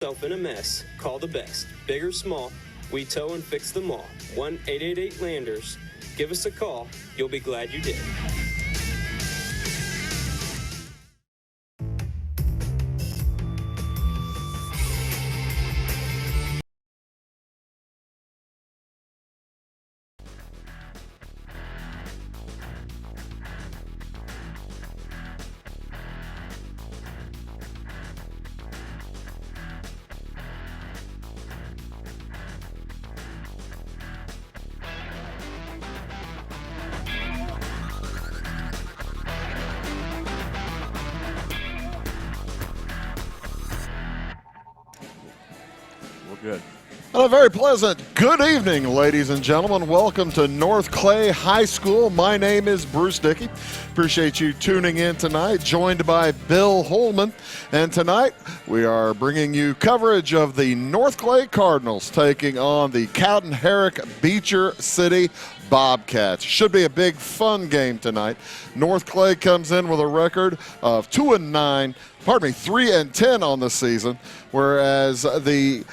yourself in a mess, call the best. Big or small, we tow and fix them all. 1-888-LANDERS. Give us a call. You'll be glad you did. Good. And a very pleasant good evening, ladies and gentlemen. Welcome to North Clay High School. My name is Bruce Dickey. Appreciate you tuning in tonight, joined by Bill Holman. And tonight we are bringing you coverage of the North Clay Cardinals taking on the Cowden Herrick Beecher City Bobcats. Should be a big fun game tonight. North Clay comes in with a record of 3-10 on the season, whereas the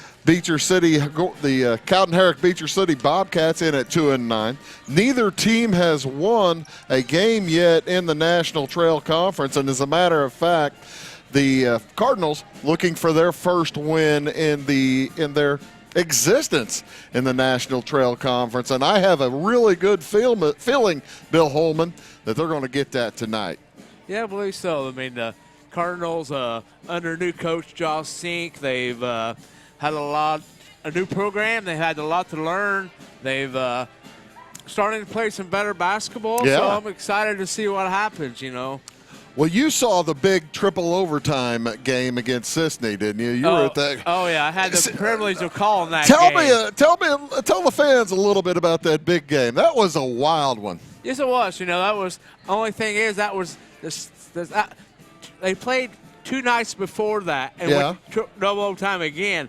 Cowden Herrick Beecher City Bobcats in at 2-9. Neither team has won a game yet in the National Trail Conference, and as a matter of fact, the Cardinals looking for their first win in their existence in the National Trail Conference, and I have a really good feeling, Bill Holman, that they're going to get that tonight. Yeah, I believe so. I mean, the Cardinals under new coach Josh Zink, they've had a new program. They had a lot to learn. They've starting to play some better basketball. Yeah. So I'm excited to see what happens, you know. Well, you saw the big triple overtime game against Sisney, didn't you? You were at that. Oh yeah, I had the privilege of calling that tell game. Tell the fans a little bit about that big game. That was a wild one. Yes, it was. You know, that was the only thing is that was they played 2 nights before that and went double overtime again.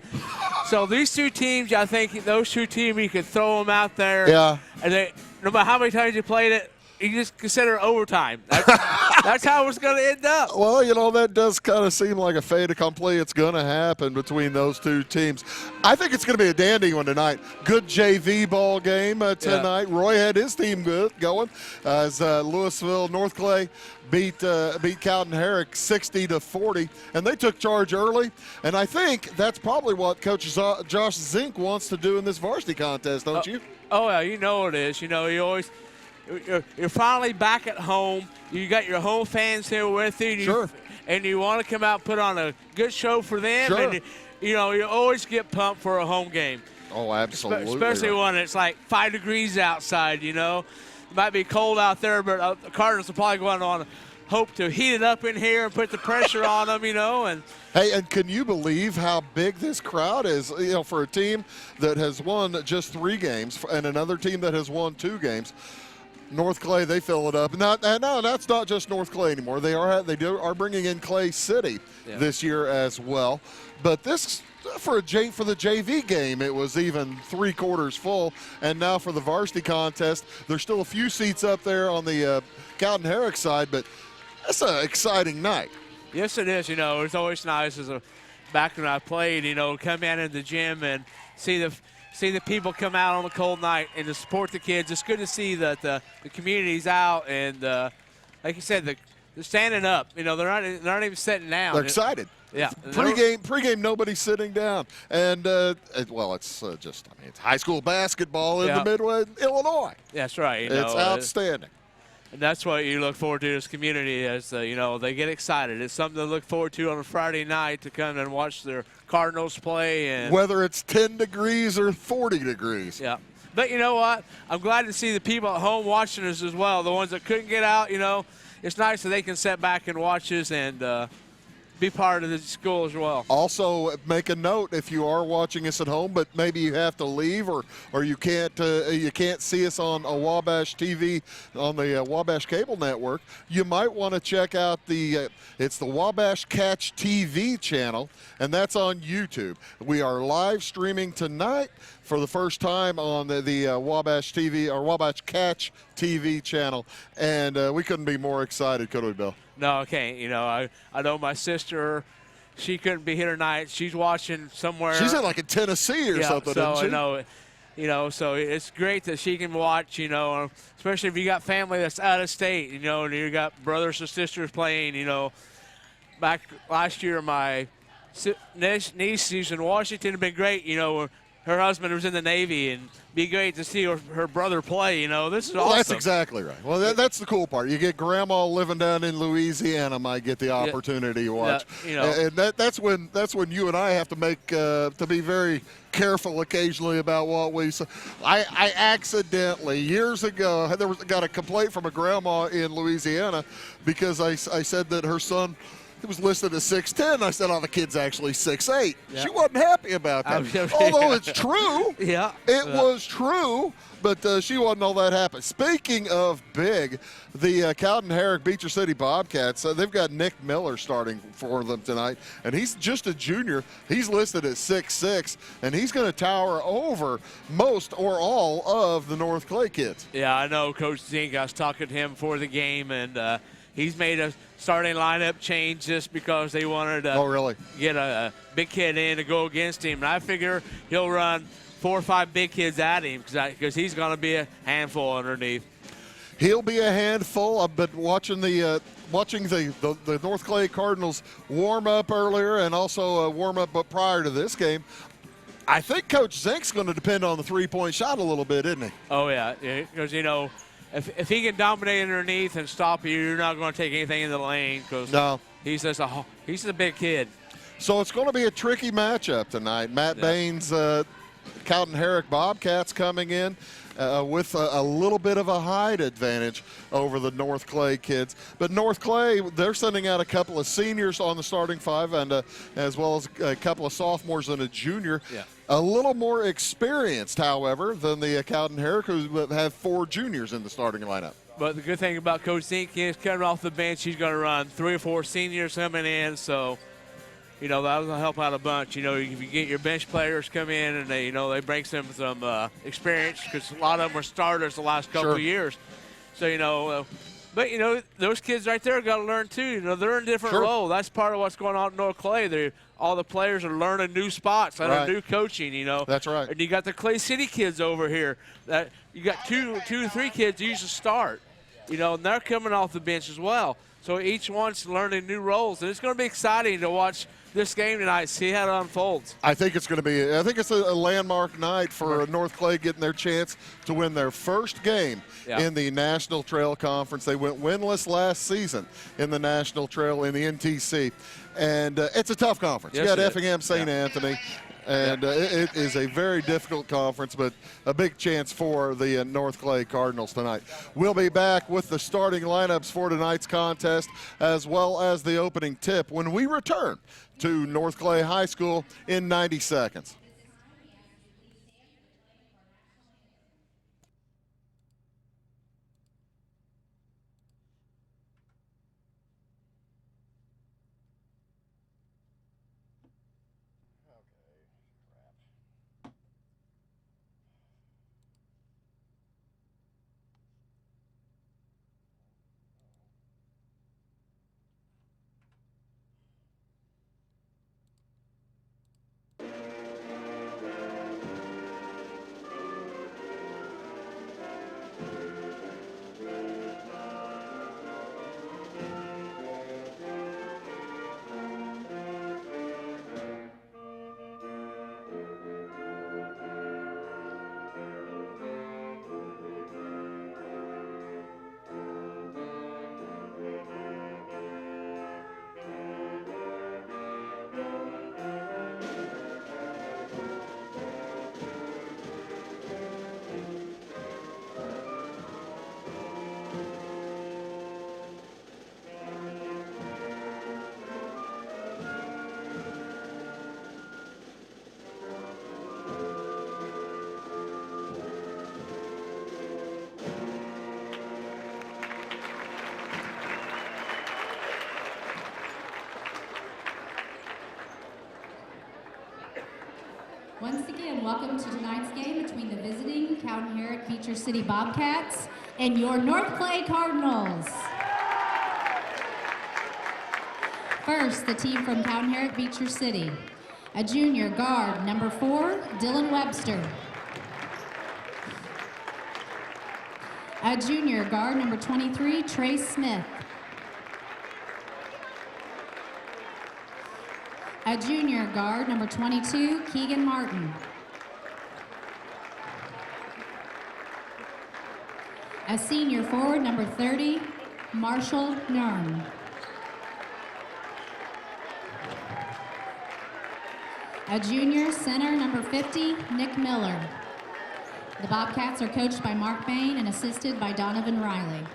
So these two teams, I think those two teams, you could throw them out there. Yeah. And no matter how many times you played it, you just consider overtime. That's how it's going to end up. Well, you know, that does kind of seem like a fait accompli. It's going to happen between those two teams. I think it's going to be a dandy one tonight. Good JV ball game tonight. Yeah. Roy had his team going as Louisville North Clay beat Cowden Herrick 60-40, and they took charge early. And I think that's probably what Coach Josh Zink wants to do in this varsity contest, don't you? Oh, yeah, you know it is. You know, you're finally back at home. You got your home fans here with you. Sure. And you want to come out and put on a good show for them. Sure. And, you know, you always get pumped for a home game. Oh, absolutely. Especially when it's like 5 degrees outside, you know. It might be cold out there, but the Cardinals are probably going to hope to heat it up in here and put the pressure on them, you know. And hey, and can you believe how big this crowd is? You know, for a team that has won just 3 games and another team that has won 2 games. North Clay, they fill it up. No, that's not just North Clay anymore. They are bringing in Clay City this year as well. But this for the JV game, it was even 3/4 full. And now for the varsity contest, there's still a few seats up there on the Cowden Herrick side, but that's an exciting night. Yes, it is. You know, it's always nice back when I played, you know, come in the gym and see the people come out on a cold night and to support the kids. It's good to see that the community's out and, like you said, they're standing up. You know, they're not even sitting down. They're excited. Yeah. Pregame, nobody's sitting down. And, it's it's high school basketball in the Midwest, Illinois. That's right. It's outstanding. And that's what you look forward to this community as, you know, they get excited. It's something to look forward to on a Friday night to come and watch their Cardinals play. And whether it's 10 degrees or 40 degrees. Yeah. But you know what? I'm glad to see the people at home watching us as well. The ones that couldn't get out, you know, it's nice that they can sit back and watch us and be part of the school as well. Also, make a note if you are watching us at home, but maybe you have to leave or you can't see us on a Wabash TV on the Wabash Cable Network. You might want to check out it's the Wabash Catch TV channel, and that's on YouTube. We are live streaming tonight for the first time on the Wabash TV or Wabash Catch TV channel, and we couldn't be more excited, could we, Bill? No, I can't. You know, I know my sister, she couldn't be here tonight. She's watching somewhere. She's in like in Tennessee or something, so isn't she? So it's great that she can watch, especially if you got family that's out of state, and you got brothers and sisters playing, Back last year, my niece, she's in Washington, had been great, her husband was in the Navy, and be great to see her brother play, This is awesome. That's exactly right. Well, that's the cool part. You get grandma living down in Louisiana might get the opportunity to watch. And that's when you and I have to make to be very careful occasionally about what we say. I accidentally, years ago, got a complaint from a grandma in Louisiana because I said that her son – it was listed as 6'10". I said, "Oh, the kid's actually 6'8". Yeah. She wasn't happy about that. Although it's true. Yeah. It was true, but she wasn't all that happy. Speaking of big, the Cowden Herrick Beecher City Bobcats, they've got Nick Miller starting for them tonight, and he's just a junior. He's listed at 6'6", and he's going to tower over most or all of the North Clay kids. Yeah, I know Coach Zink. I was talking to him before the game, and he's made a starting lineup change just because they wanted to get a big kid in to go against him. And I figure he'll run 4 or 5 big kids at him because he's going to be a handful underneath. He'll be a handful. I've been watching the North Clay Cardinals warm up earlier and also warm up prior to this game. I think Coach Zink's going to depend on the three-point shot a little bit, isn't he? Oh, yeah, because, if he can dominate underneath and stop you, you're not going to take anything in the lane because he's a big kid. So it's going to be a tricky matchup tonight. Matt Bain's Cowden Herrick Bobcats coming in with a little bit of a height advantage over the North Clay kids. But North Clay, they're sending out a couple of seniors on the starting 5 and as well as a couple of sophomores and a junior. Yeah. A little more experienced, however, than the Cowden Herrick, who have 4 juniors in the starting lineup. But the good thing about Coach Zink is coming off the bench, he's going to run 3 or 4 seniors coming in. So, that'll help out a bunch. If you get your bench players come in and they bring some experience because a lot of them were starters the last couple of years. So, but, those kids right there got to learn too. They're in a different role. That's part of what's going on at North Clay. All the players are learning new spots under new coaching, That's right. And you got the Clay City kids over here. That you got two or three kids usually start, and they're coming off the bench as well. So each one's learning new roles, and it's going to be exciting to watch this game tonight, see how it unfolds. I think it's a landmark night for North Clay getting their chance to win their first game in the National Trail Conference. They went winless last season in the National Trail in the NTC, and it's a tough conference. Yes, you got Effingham, St. Anthony, and it is a very difficult conference, but a big chance for the North Clay Cardinals tonight. We'll be back with the starting lineups for tonight's contest as well as the opening tip when we return to North Clay High School in 90 seconds. Once again, welcome to tonight's game between the visiting Cowden Herrick Beecher City Bobcats and your North Clay Cardinals. First, the team from Cowden Herrick, Beecher City. A junior guard, number 4, Dylan Webster. A junior guard, number 23, Trace Smith. A junior guard, number 22, Keegan Martin. A senior forward, number 30, Marshall Nern. A junior center, number 50, Nick Miller. The Bobcats are coached by Mark Bain and assisted by Donovan Riley.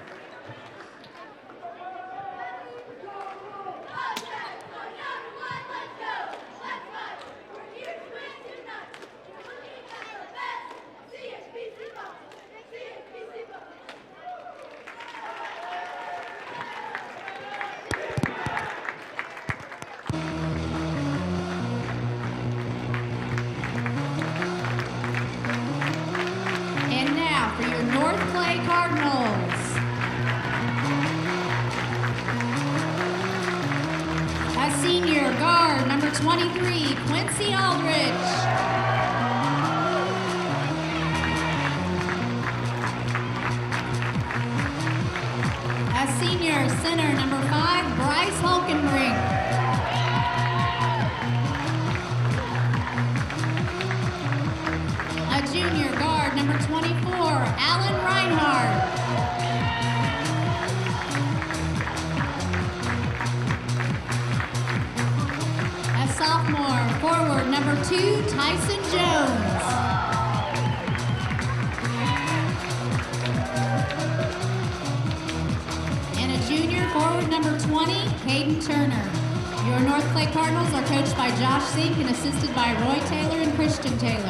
And assisted by Roy Taylor and Christian Taylor.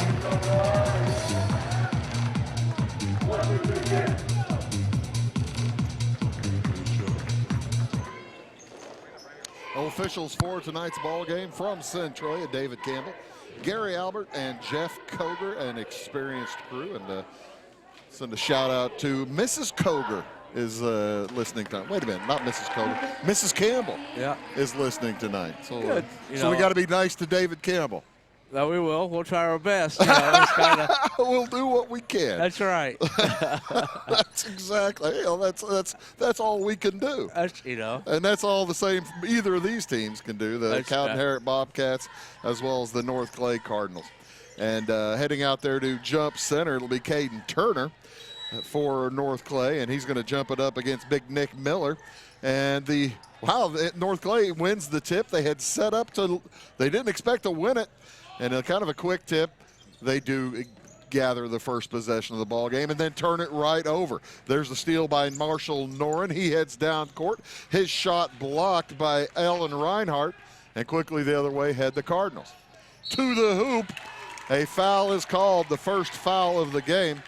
Officials for tonight's ball game from Centroy, David Campbell, Gary Albert, and Jeff Koger, an experienced crew. And send a shout out to Mrs. Koger is listening tonight. Wait a minute, not Mrs. Koger. Mrs. Campbell is listening tonight. So, good. So we got to be nice to David Campbell. No, we will. We'll try our best. You know, it's kinda, we'll do what we can. That's right. That's exactly. You know, that's all we can do. You know. And that's all the same either of these teams can do. The Cowden Herrick Bobcats as well as the North Clay Cardinals. And heading out there to jump center, it'll be Caden Turner for North Clay, and he's going to jump it up against Big Nick Miller. And North Clay wins the tip. They had set up they didn't expect to win it. And kind of a quick tip, they do gather the first possession of the ball game and then turn it right over. There's the steal by Marshall Noren. He heads down court. His shot blocked by Alan Reinhardt, and quickly the other way head the Cardinals. To the hoop, a foul is called, the first foul of the game,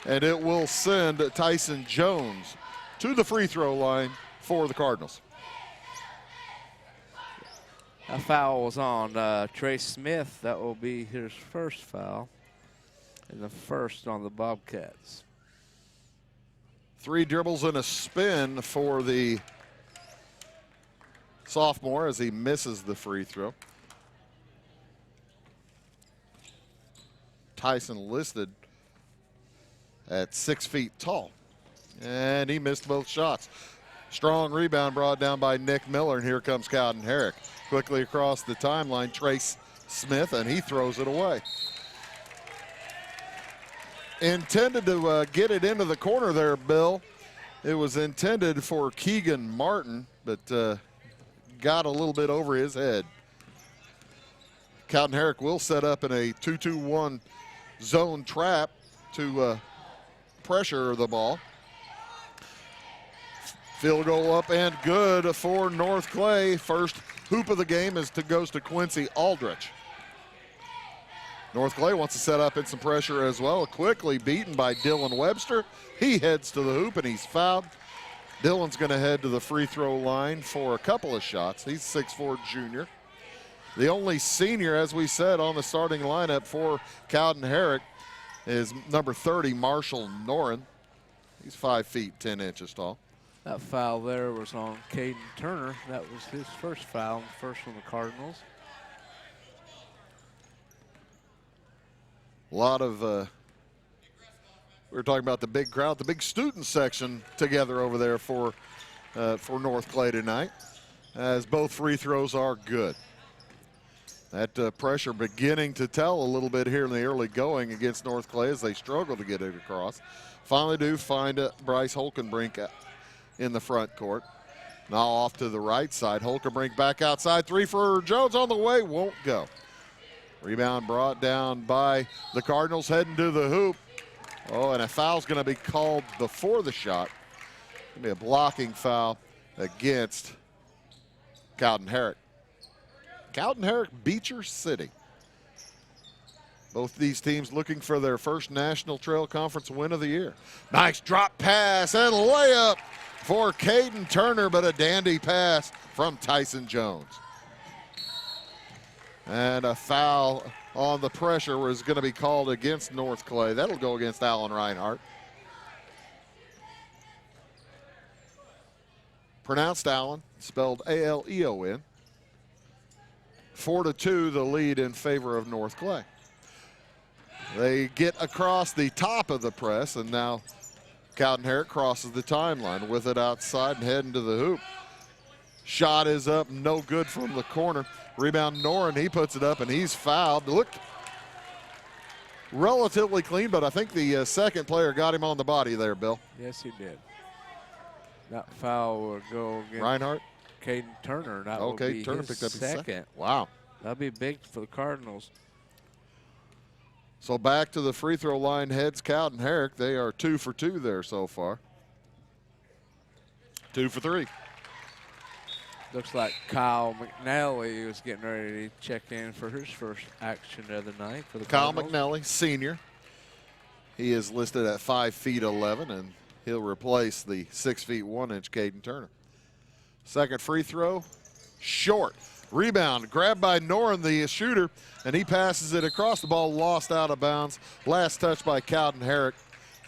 and it will send Tyson Jones to the free throw line for the Cardinals. A foul was on Trace Smith. That will be his first foul, and the first on the Bobcats. 3 dribbles and a spin for the sophomore as he misses the free throw. Tyson listed at 6 feet tall, and he missed both shots. Strong rebound brought down by Nick Miller, and here comes Cowden Herrick. Quickly across the timeline, Trace Smith, and he throws it away. Intended to get it into the corner there, Bill. It was intended for Keegan Martin, but got a little bit over his head. Cowden Herrick will set up in a 2-2-1 zone trap to pressure the ball. Field goal up and good for North Clay. First hoop of the game goes to Quincy Aldrich. North Clay wants to set up in some pressure as well. Quickly beaten by Dylan Webster. He heads to the hoop and he's fouled. Dylan's going to head to the free throw line for a couple of shots. He's 6'4" junior. The only senior, as we said, on the starting lineup for Cowden Herrick is number 30, Marshall Noren. He's 5 feet 10 inches tall. That foul there was on Cowden Turner. That was his first foul, first on the Cardinals. A lot of, we were talking about the big crowd, the big student section together over there for North Clay tonight, as both free throws are good. That pressure beginning to tell a little bit here in the early going against North Clay as they struggle to get it across. Finally do find Bryce Holkenbrink in the front court. Now off to the right side. Holkenbrink back outside. Three for Jones on the way. Won't go. Rebound brought down by the Cardinals heading to the hoop. Oh, and a foul's going to be called before the shot. Going to be a blocking foul against Cowden Herrick. Cowden Herrick, Beecher City. Both these teams looking for their first National Trail Conference win of the year. Nice drop pass and layup for Cowden Turner, but a dandy pass from Tyson Jones. And a foul on the pressure was going to be called against North Clay. That'll go against Alan Reinhardt. Pronounced Allen, spelled A-L-E-O-N. 4-2, the lead in favor of North Clay. They get across the top of the press, and now Cowden Herrick crosses the timeline with it outside and heading to the hoop. Shot is up, no good from the corner. Rebound Noren, he puts it up, and he's fouled. Looked relatively clean, but I think the second player got him on the body there, Bill. Yes, he did. That foul will go against Reinhardt? Cowden Turner. That will be Turner his picked up his second. Wow. That'll be big for the Cardinals. So back to the free throw line heads Cowden Herrick. They are 2 for 2 there so far. 2 for 3. Looks like Kyle McNally was getting ready to check in for his first action the other night for the Kyle Cardinals. McNally, senior. He is listed at 5'11", and he'll replace the 6 feet 1 inch Cowden Turner. Second free throw, short. Rebound, grabbed by Noren, the shooter, and he passes it across. The ball lost out of bounds. Last touch by Cowden Herrick.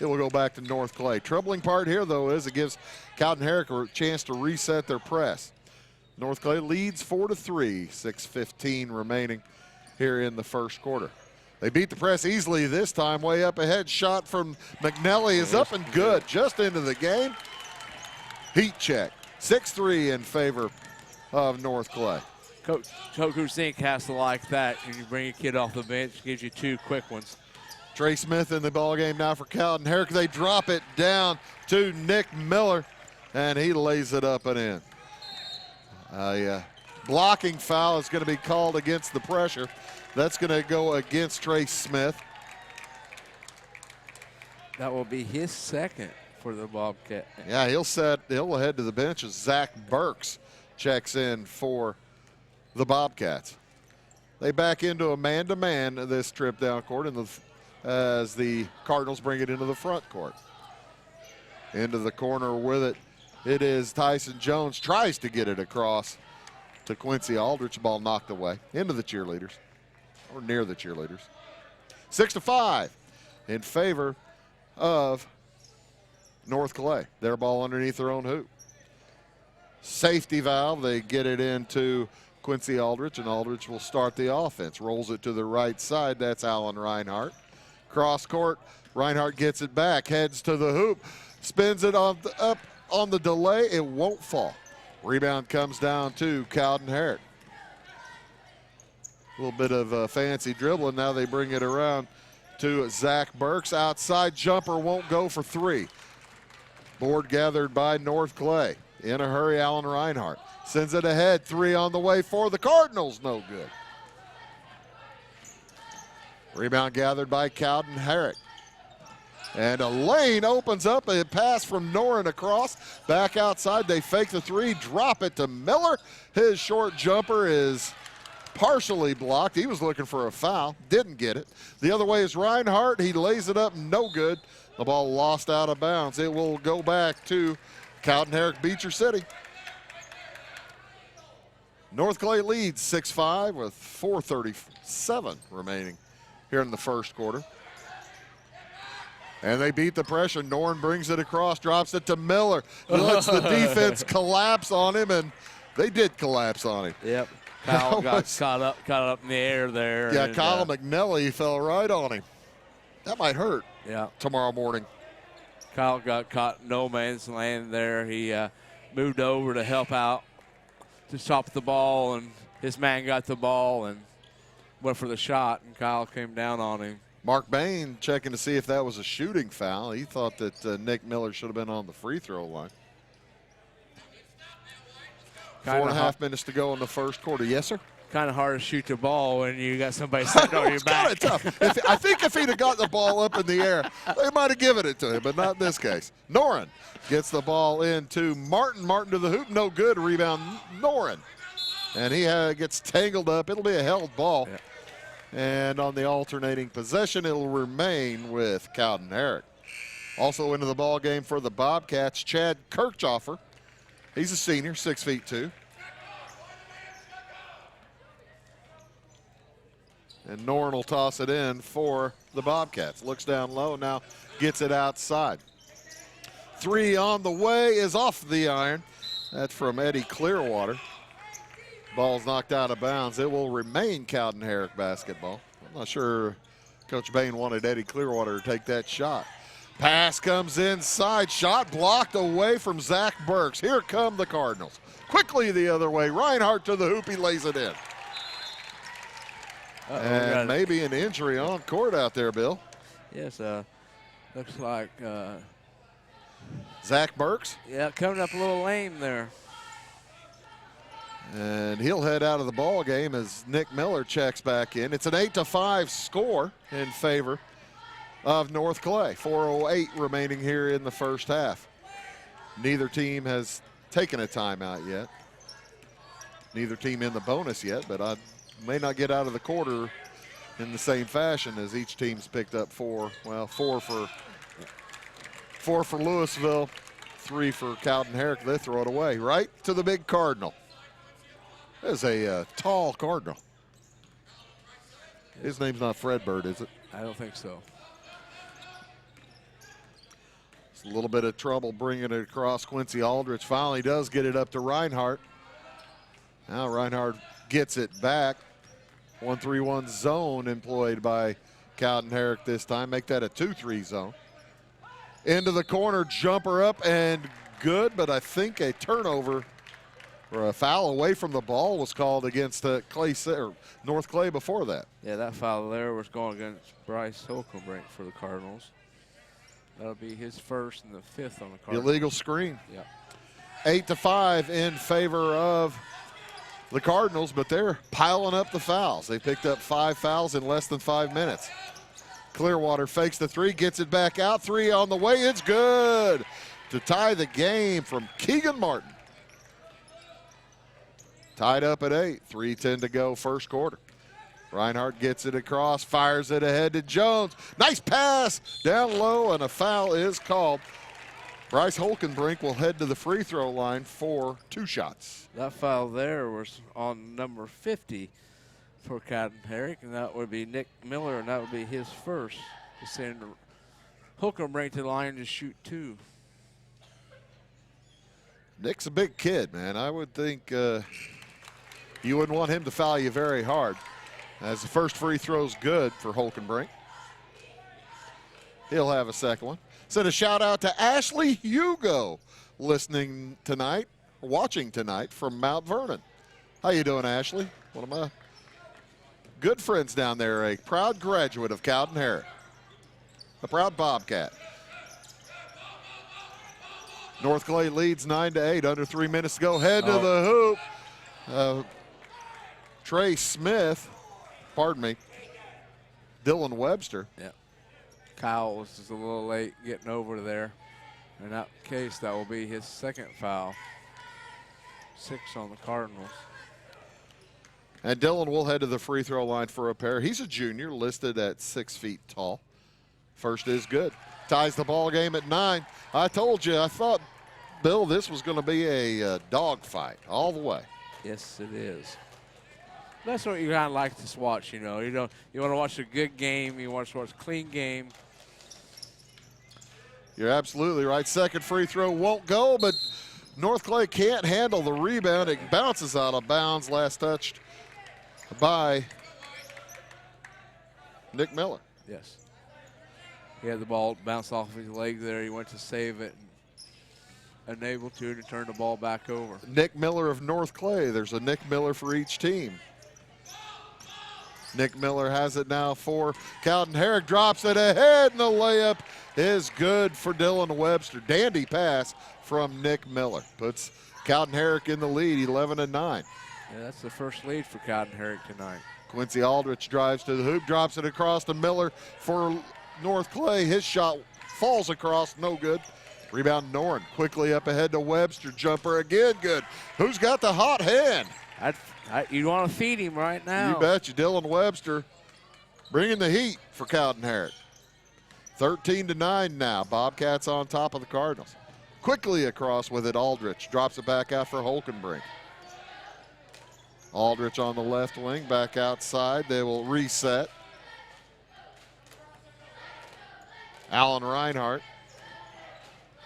It will go back to North Clay. Troubling part here, though, is it gives Cowden Herrick a chance to reset their press. North Clay leads 4-3, 6:15 remaining here in the first quarter. They beat the press easily this time, way up ahead. Shot from McNally is up and good, just into the game. Heat check, 6-3 in favor of North Clay. Coach Zink has to like that, and you bring a kid off the bench, gives you 2 quick ones. Trey Smith in the ballgame now for Cowden Herrick. They drop it down to Nick Miller, and he lays it up and in. Blocking foul is going to be called against the pressure. That's going to go against Trey Smith. That will be his second for the Bobcat. Yeah, he'll head to the bench as Zach Burks checks in for the Bobcats. They back into a man-to-man this trip down court as the Cardinals bring it into the front court. Into the corner with it. It is Tyson Jones, tries to get it across to Quincy Aldrich. Ball knocked away into the cheerleaders, or near the cheerleaders. 6-5 in favor of North Clay. Their ball underneath their own hoop. Safety valve, they get it into Quincy Aldrich, and Aldrich will start the offense. Rolls it to the right side. That's Alan Reinhardt. Cross court, Reinhardt gets it back, heads to the hoop, spins it up on the delay. It won't fall. Rebound comes down to Cowden Herrick. A little bit of fancy dribbling. Now they bring it around to Zach Burks. Outside jumper won't go for 3. Board gathered by North Clay. In a hurry, Alan Reinhardt sends it ahead. 3 on the way for the Cardinals. No good. Rebound gathered by Cowden Herrick. And a lane opens up. A pass from Noren across. Back outside. They fake the 3. Drop it to Miller. His short jumper is partially blocked. He was looking for a foul. Didn't get it. The other way is Reinhardt. He lays it up. No good. The ball lost out of bounds. It will go back to Cowden Herrick, Beecher City. North Clay leads 6-5 with 4:37 remaining here in the first quarter. And they beat the pressure. Norn brings it across, drops it to Miller. Lets the defense collapse on him, and they did collapse on him. Yep. Kyle got caught up in the air there. Yeah, and, Kyle McNelly fell right on him. That might hurt tomorrow morning. Kyle got caught no man's land there. He moved over to help out to stop the ball, and his man got the ball and went for the shot, and Kyle came down on him. Mark Bain checking to see if that was a shooting foul. He thought that Nick Miller should have been on the free throw line. 4.5 minutes to go in the first quarter. Yes, sir? Kind of hard to shoot the ball when you got somebody sitting on your back. It's kind of tough. I think if he'd have got the ball up in the air, they might have given it to him, but not in this case. Noren gets the ball into Martin. Martin to the hoop. No good. Rebound, Noren. And he gets tangled up. It'll be a held ball. Yeah. And on the alternating possession, it'll remain with Cowden Herrick. Also into the ball game for the Bobcats, Chad Kirchhoffer. He's a senior, 6'2". And Norn will toss it in for the Bobcats. Looks down low, now gets it outside. 3 on the way is off the iron. That's from Eddie Clearwater. Ball's knocked out of bounds. It will remain Cowden Herrick basketball. I'm not sure Coach Bain wanted Eddie Clearwater to take that shot. Pass comes inside. Shot blocked away from Zach Burks. Here come the Cardinals. Quickly the other way. Reinhardt to the hoop. He lays it in. And maybe an injury on court out there, Bill. Yes, looks like Zach Burks. Yeah, coming up a little lame there. And he'll head out of the ball game as Nick Miller checks back in. It's an 8-5 score in favor of North Clay. 4:08 remaining here in the first half. Neither team has taken a timeout yet. Neither team in the bonus yet, but I may not get out of the quarter in the same fashion as each team's picked up 4. Well, 4 for Louisville, 3 for Cowden Herrick. They throw it away right to the big Cardinal. There's a tall Cardinal. His name's not Fred Bird, is it? I don't think so. It's a little bit of trouble bringing it across. Quincy Aldrich finally does get it up to Reinhardt. Now Reinhardt gets it back. 1-3-1 zone employed by Cowden Herrick this time. Make that a 2-3 zone. Into the corner, jumper up and good, but I think a turnover or a foul away from the ball was called against North Clay before that. Yeah, that foul there was going against Bryce Holcomb for the Cardinals. That'll be his first and the 5th on the Cardinals. Illegal screen. Yeah. 8-5 in favor of the Cardinals, but they're piling up the fouls. They picked up 5 fouls in less than 5 minutes. Clearwater fakes the 3, gets it back out. 3 on the way. It's good to tie the game from Keegan Martin. Tied up at 8. 3:10 to go first quarter. Reinhardt gets it across, fires it ahead to Jones. Nice pass down low, and a foul is called. Bryce Holkenbrink will head to the free throw line for 2 shots. That foul there was on number 50 for Cowden Herrick, and that would be Nick Miller, and that would be his first to send Holkenbrink to the line to shoot 2. Nick's a big kid, man. I would think you wouldn't want him to foul you very hard. As the first free throw's good for Holkenbrink. He'll have a second one. Send a shout out to Ashley Hugo listening tonight, watching tonight from Mount Vernon. How you doing, Ashley? One of my good friends down there, a proud graduate of Cowden Herrick. A proud Bobcat. North Clay leads 9-8, under 3 minutes to go. Head to the hoop. Trey Smith, Dylan Webster. Yeah. Kyle was just a little late getting over there. In that case, that will be his 2nd foul. 6 on the Cardinals. And Dylan will head to the free throw line for a pair. He's a junior, listed at 6 feet tall. First is good. Ties the ball game at 9. I told you, I thought, Bill, this was going to be a dogfight all the way. Yes, it is. That's what you kind of like to watch, you know. You want to watch a good game. You want to watch a clean game. You're absolutely right. Second free throw won't go, but North Clay can't handle the rebound. It bounces out of bounds. Last touched by Nick Miller. Yes. He had the ball bounce off his leg there. He went to save it and unable to turn the ball back over. Nick Miller of North Clay. There's a Nick Miller for each team. Nick Miller has it now for Cowden. Herrick drops it ahead, and the layup is good for Dylan Webster. Dandy pass from Nick Miller. Puts Cowden Herrick in the lead, 11-9. Yeah, that's the first lead for Cowden Herrick tonight. Quincy Aldrich drives to the hoop, drops it across to Miller for North Clay. His shot falls across, no good. Rebound Noren, quickly up ahead to Webster. Jumper again, good. Who's got the hot hand? You want to feed him right now. You bet you. Dylan Webster bringing the heat for Cowden Herrick. 13-9 now. Bobcats on top of the Cardinals. Quickly across with it, Aldrich. Drops it back out for Holkenbrink. Aldrich on the left wing, back outside. They will reset. Allen Reinhardt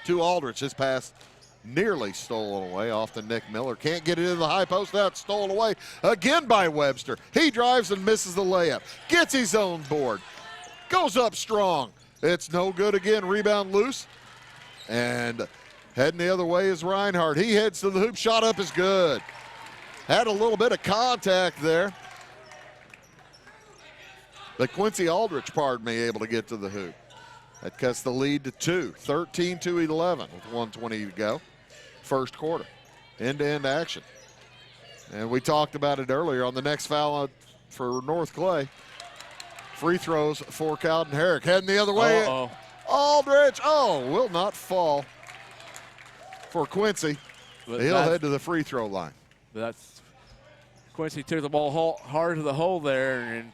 to Aldrich. His pass nearly stolen away off to Nick Miller. Can't get it into the high post. Now it's stolen away again by Webster. He drives and misses the layup. Gets his own board. Goes up strong. It's no good again. Rebound loose. And heading the other way is Reinhardt. He heads to the hoop. Shot up is good. Had a little bit of contact there. But Quincy Aldrich, pardon me, able to get to the hoop. That cuts the lead to 2, 13-11 with 1:20 to go. First quarter, end-to-end action. And we talked about it earlier on the next foul for North Clay. Free throws for Cowden Herrick. Heading the other way. Aldrich, will not fall for Quincy. He'll head to the free throw line. Quincy took the ball hard to the hole there, and in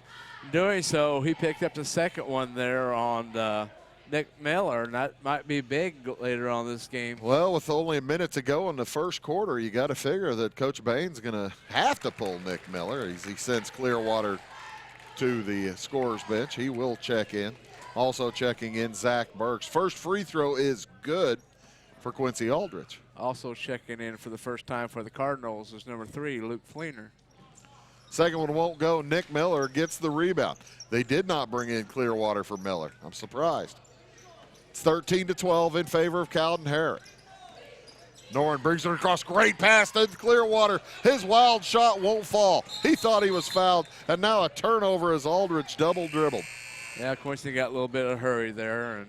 doing so, he picked up the second one there on Nick Miller, and that might be big later on this game. Well, with only a minute to go in the first quarter, you got to figure that Coach Bain's going to have to pull Nick Miller. He sends Clearwater to the scorer's bench. He will check in. Also checking in, Zach Burks. First free throw is good for Quincy Aldrich. Also checking in for the first time for the Cardinals is number 3, Luke Fleener. Second one won't go. Nick Miller gets the rebound. They did not bring in Clearwater for Miller. I'm surprised. It's 13-12 in favor of Cowden Herrick. Noren brings it across. Great pass to Clearwater. His wild shot won't fall. He thought he was fouled, and now a turnover as Aldrich double dribbled. Yeah, Quincy got a little bit of hurry there,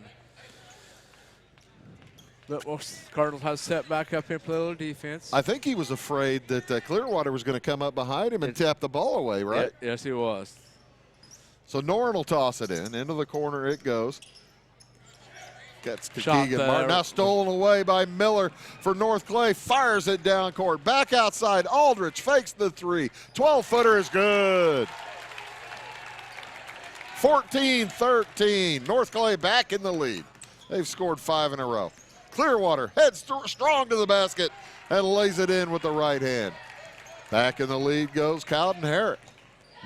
but Cardinals has set back up and play a little defense. I think he was afraid that Clearwater was going to come up behind him and tap the ball away, right? Yes, he was. So Noren will toss it in. Into the corner it goes. Gets to Keegan Martin. Now stolen away by Miller for North Clay. Fires it down court. Back outside. Aldrich fakes the 3. 12-footer is good. 14-13. North Clay back in the lead. They've scored 5 in a row. Clearwater heads strong to the basket and lays it in with the right hand. Back in the lead goes Cowden Herrick.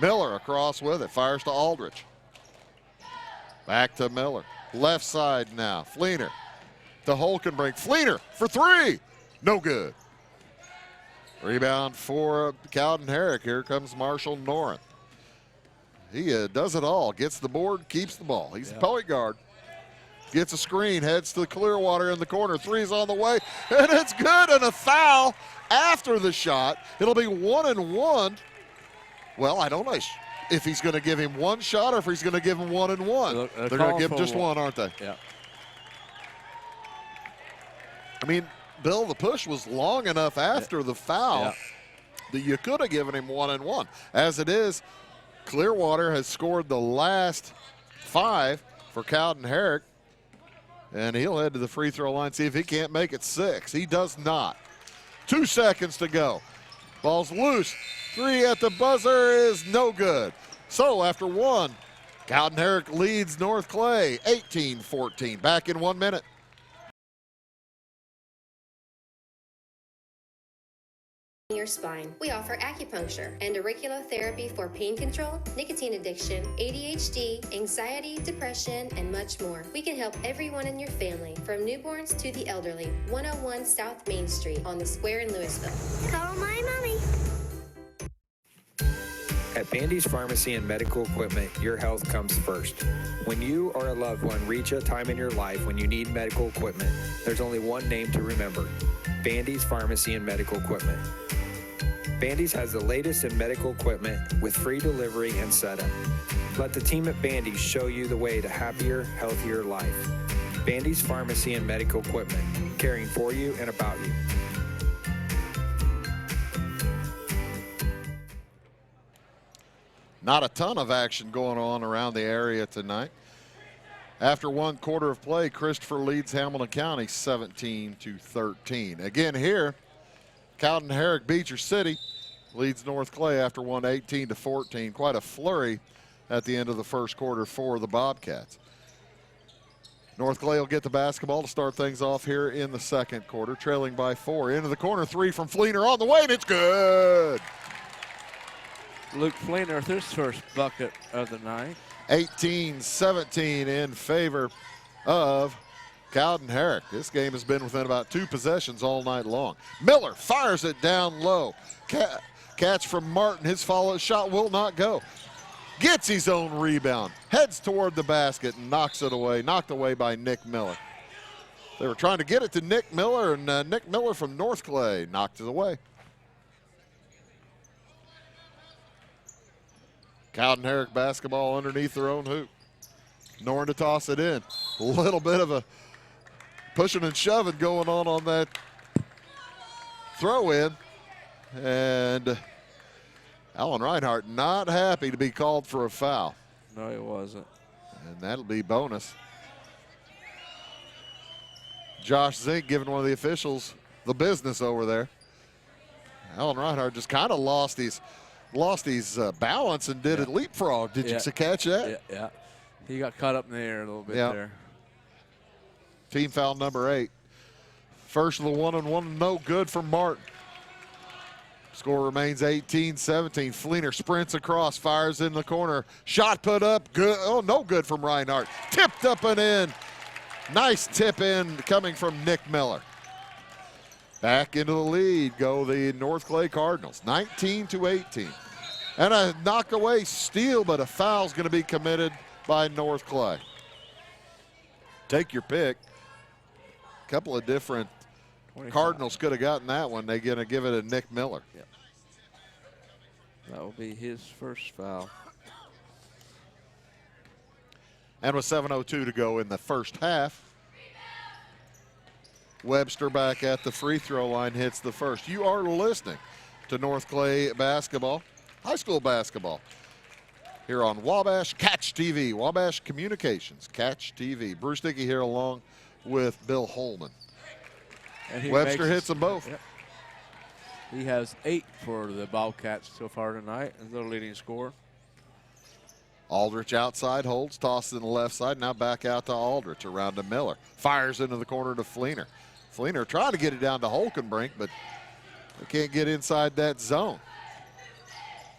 Miller across with it. Fires to Aldrich. Back to Miller. Left side now. Fleener to Holkenbrink. Fleener for 3. No good. Rebound for Cowden Herrick. Here comes Marshall Noren. He does it all. Gets the board, keeps the ball. He's the point guard. Gets a screen, heads to Clearwater in the corner. 3's on the way, and it's good, and a foul after the shot. It'll be 1-1. Well, I don't know if he's going to give him one shot or if he's going to give him 1-1. They're going to give him just one, aren't they? Yeah. I mean, Bill, the push was long enough after the foul that you could have given him 1-1. As it is, Clearwater has scored the last 5 for Cowden Herrick, and he'll head to the free throw line, see if he can't make it 6. He does not. 2 seconds to go. Ball's loose. 3 at the buzzer is no good. So after 1, Cowden Herrick leads North Clay 18-14. Back in 1 minute. your spine. We offer acupuncture and auriculotherapy for pain control, nicotine addiction, ADHD, anxiety, depression, and much more. We can help everyone in your family, from newborns to the elderly. 101 South Main Street on the Square in Louisville. Call my mommy. At Bandy's Pharmacy and Medical Equipment, your health comes first. When you or a loved one reach a time in your life when you need medical equipment, there's only one name to remember: Bandy's Pharmacy and Medical Equipment. Bandy's has the latest in medical equipment with free delivery and setup. Let the team at Bandy's show you the way to happier, healthier life. Bandy's Pharmacy and Medical Equipment, caring for you and about you. Not a ton of action going on around the area tonight. After 1 quarter of play, Christopher leads Hamilton County 17-13. Again here, Cowden, Herrick, Beecher City leads North Clay after one 18-14. Quite a flurry at the end of the first quarter for the Bobcats. North Clay will get the basketball to start things off here in the second quarter, trailing by 4. Into the corner, 3 from Fleener on the way, and it's good. Luke Fleener with his first bucket of the night. 18-17 in favor of Cowden Herrick. This game has been within about 2 possessions all night long. Miller fires it down low. Catch from Martin. His follow shot will not go. Gets his own rebound. Heads toward the basket and knocks it away. Knocked away by Nick Miller. They were trying to get it to Nick Miller, and Nick Miller from North Clay knocked it away. Cowden Herrick basketball underneath their own hoop. Norrin to toss it in. A little bit of a pushing and shoving going on that throw in. And Alan Reinhardt not happy to be called for a foul. No, he wasn't. And that'll be bonus. Josh Zink giving one of the officials the business over there. Alan Reinhardt just kind of lost his balance and did a leapfrog. Did you catch that? Yeah. He got caught up in the air a little bit there. Team foul number 8. First of the 1-on-1, no good for Martin. Score remains 18-17. Fleener sprints across, fires in the corner. Shot put up, good. Oh, no good from Reinhardt. Tipped up and in. Nice tip in coming from Nick Miller. Back into the lead go the North Clay Cardinals, 19-18. And a knockaway steal, but a foul's going to be committed by North Clay. Take your pick. A couple of different Cardinals could have gotten that one. They're going to give it to Nick Miller. Yep. That will be his first foul. And with 7:02 to go in the first half, Webster back at the free throw line hits the first. You are listening to North Clay basketball, high school basketball, here on Wabash Catch TV, Wabash Communications Catch TV. Bruce Dickey here along with Bill Holman. And Webster hits them both. Yep. He has 8 for the Bobcats so far tonight, and their leading scorer. Aldrich outside holds, tosses in the left side. Now back out to Aldrich, around to Miller. Fires into the corner to Fleener. Fleener trying to get it down to Holkenbrink, but they can't get inside that zone.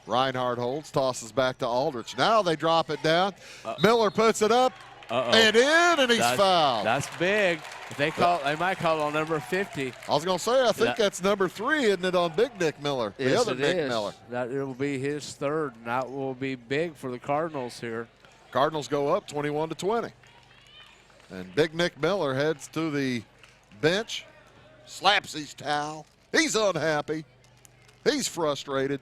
Reinhardt holds, tosses back to Aldrich. Now they drop it down. Miller puts it up and in, and he's fouled. That's big. They might call it on number 50. I was going to say, I think that's number 3, isn't it, on Big Nick Miller? Yes, the other Nick is. Miller. That will be his 3rd, and that will be big for the Cardinals here. Cardinals go up 21-20. And Big Nick Miller heads to the bench, slaps his towel. He's unhappy. He's frustrated.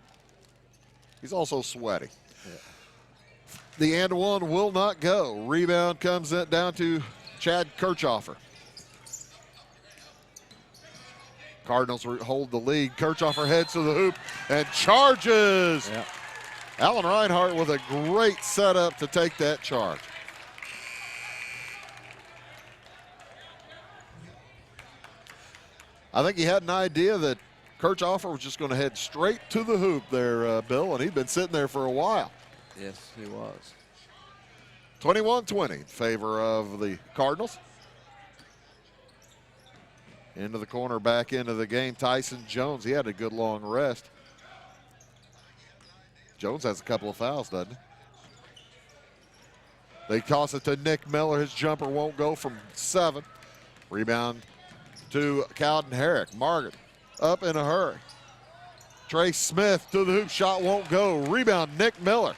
He's also sweaty. Yeah. The and one will not go. Rebound comes down to Chad Kirchhoffer. Cardinals hold the lead. Kirchhoffer heads to the hoop and charges. Yeah. Alan Reinhardt with a great setup to take that charge. I think he had an idea that Kirchhoffer was just going to head straight to the hoop there, Bill, and he'd been sitting there for a while. Yes, he was. 21-20 in favor of the Cardinals. Into the corner, back into the game, Tyson Jones. He had a good long rest. Jones has a couple of fouls, doesn't he? They toss it to Nick Miller. His jumper won't go from 7. Rebound to Cowden Herrick. Margaret up in a hurry. Trey Smith to the hoop. Shot won't go. Rebound, Nick Miller.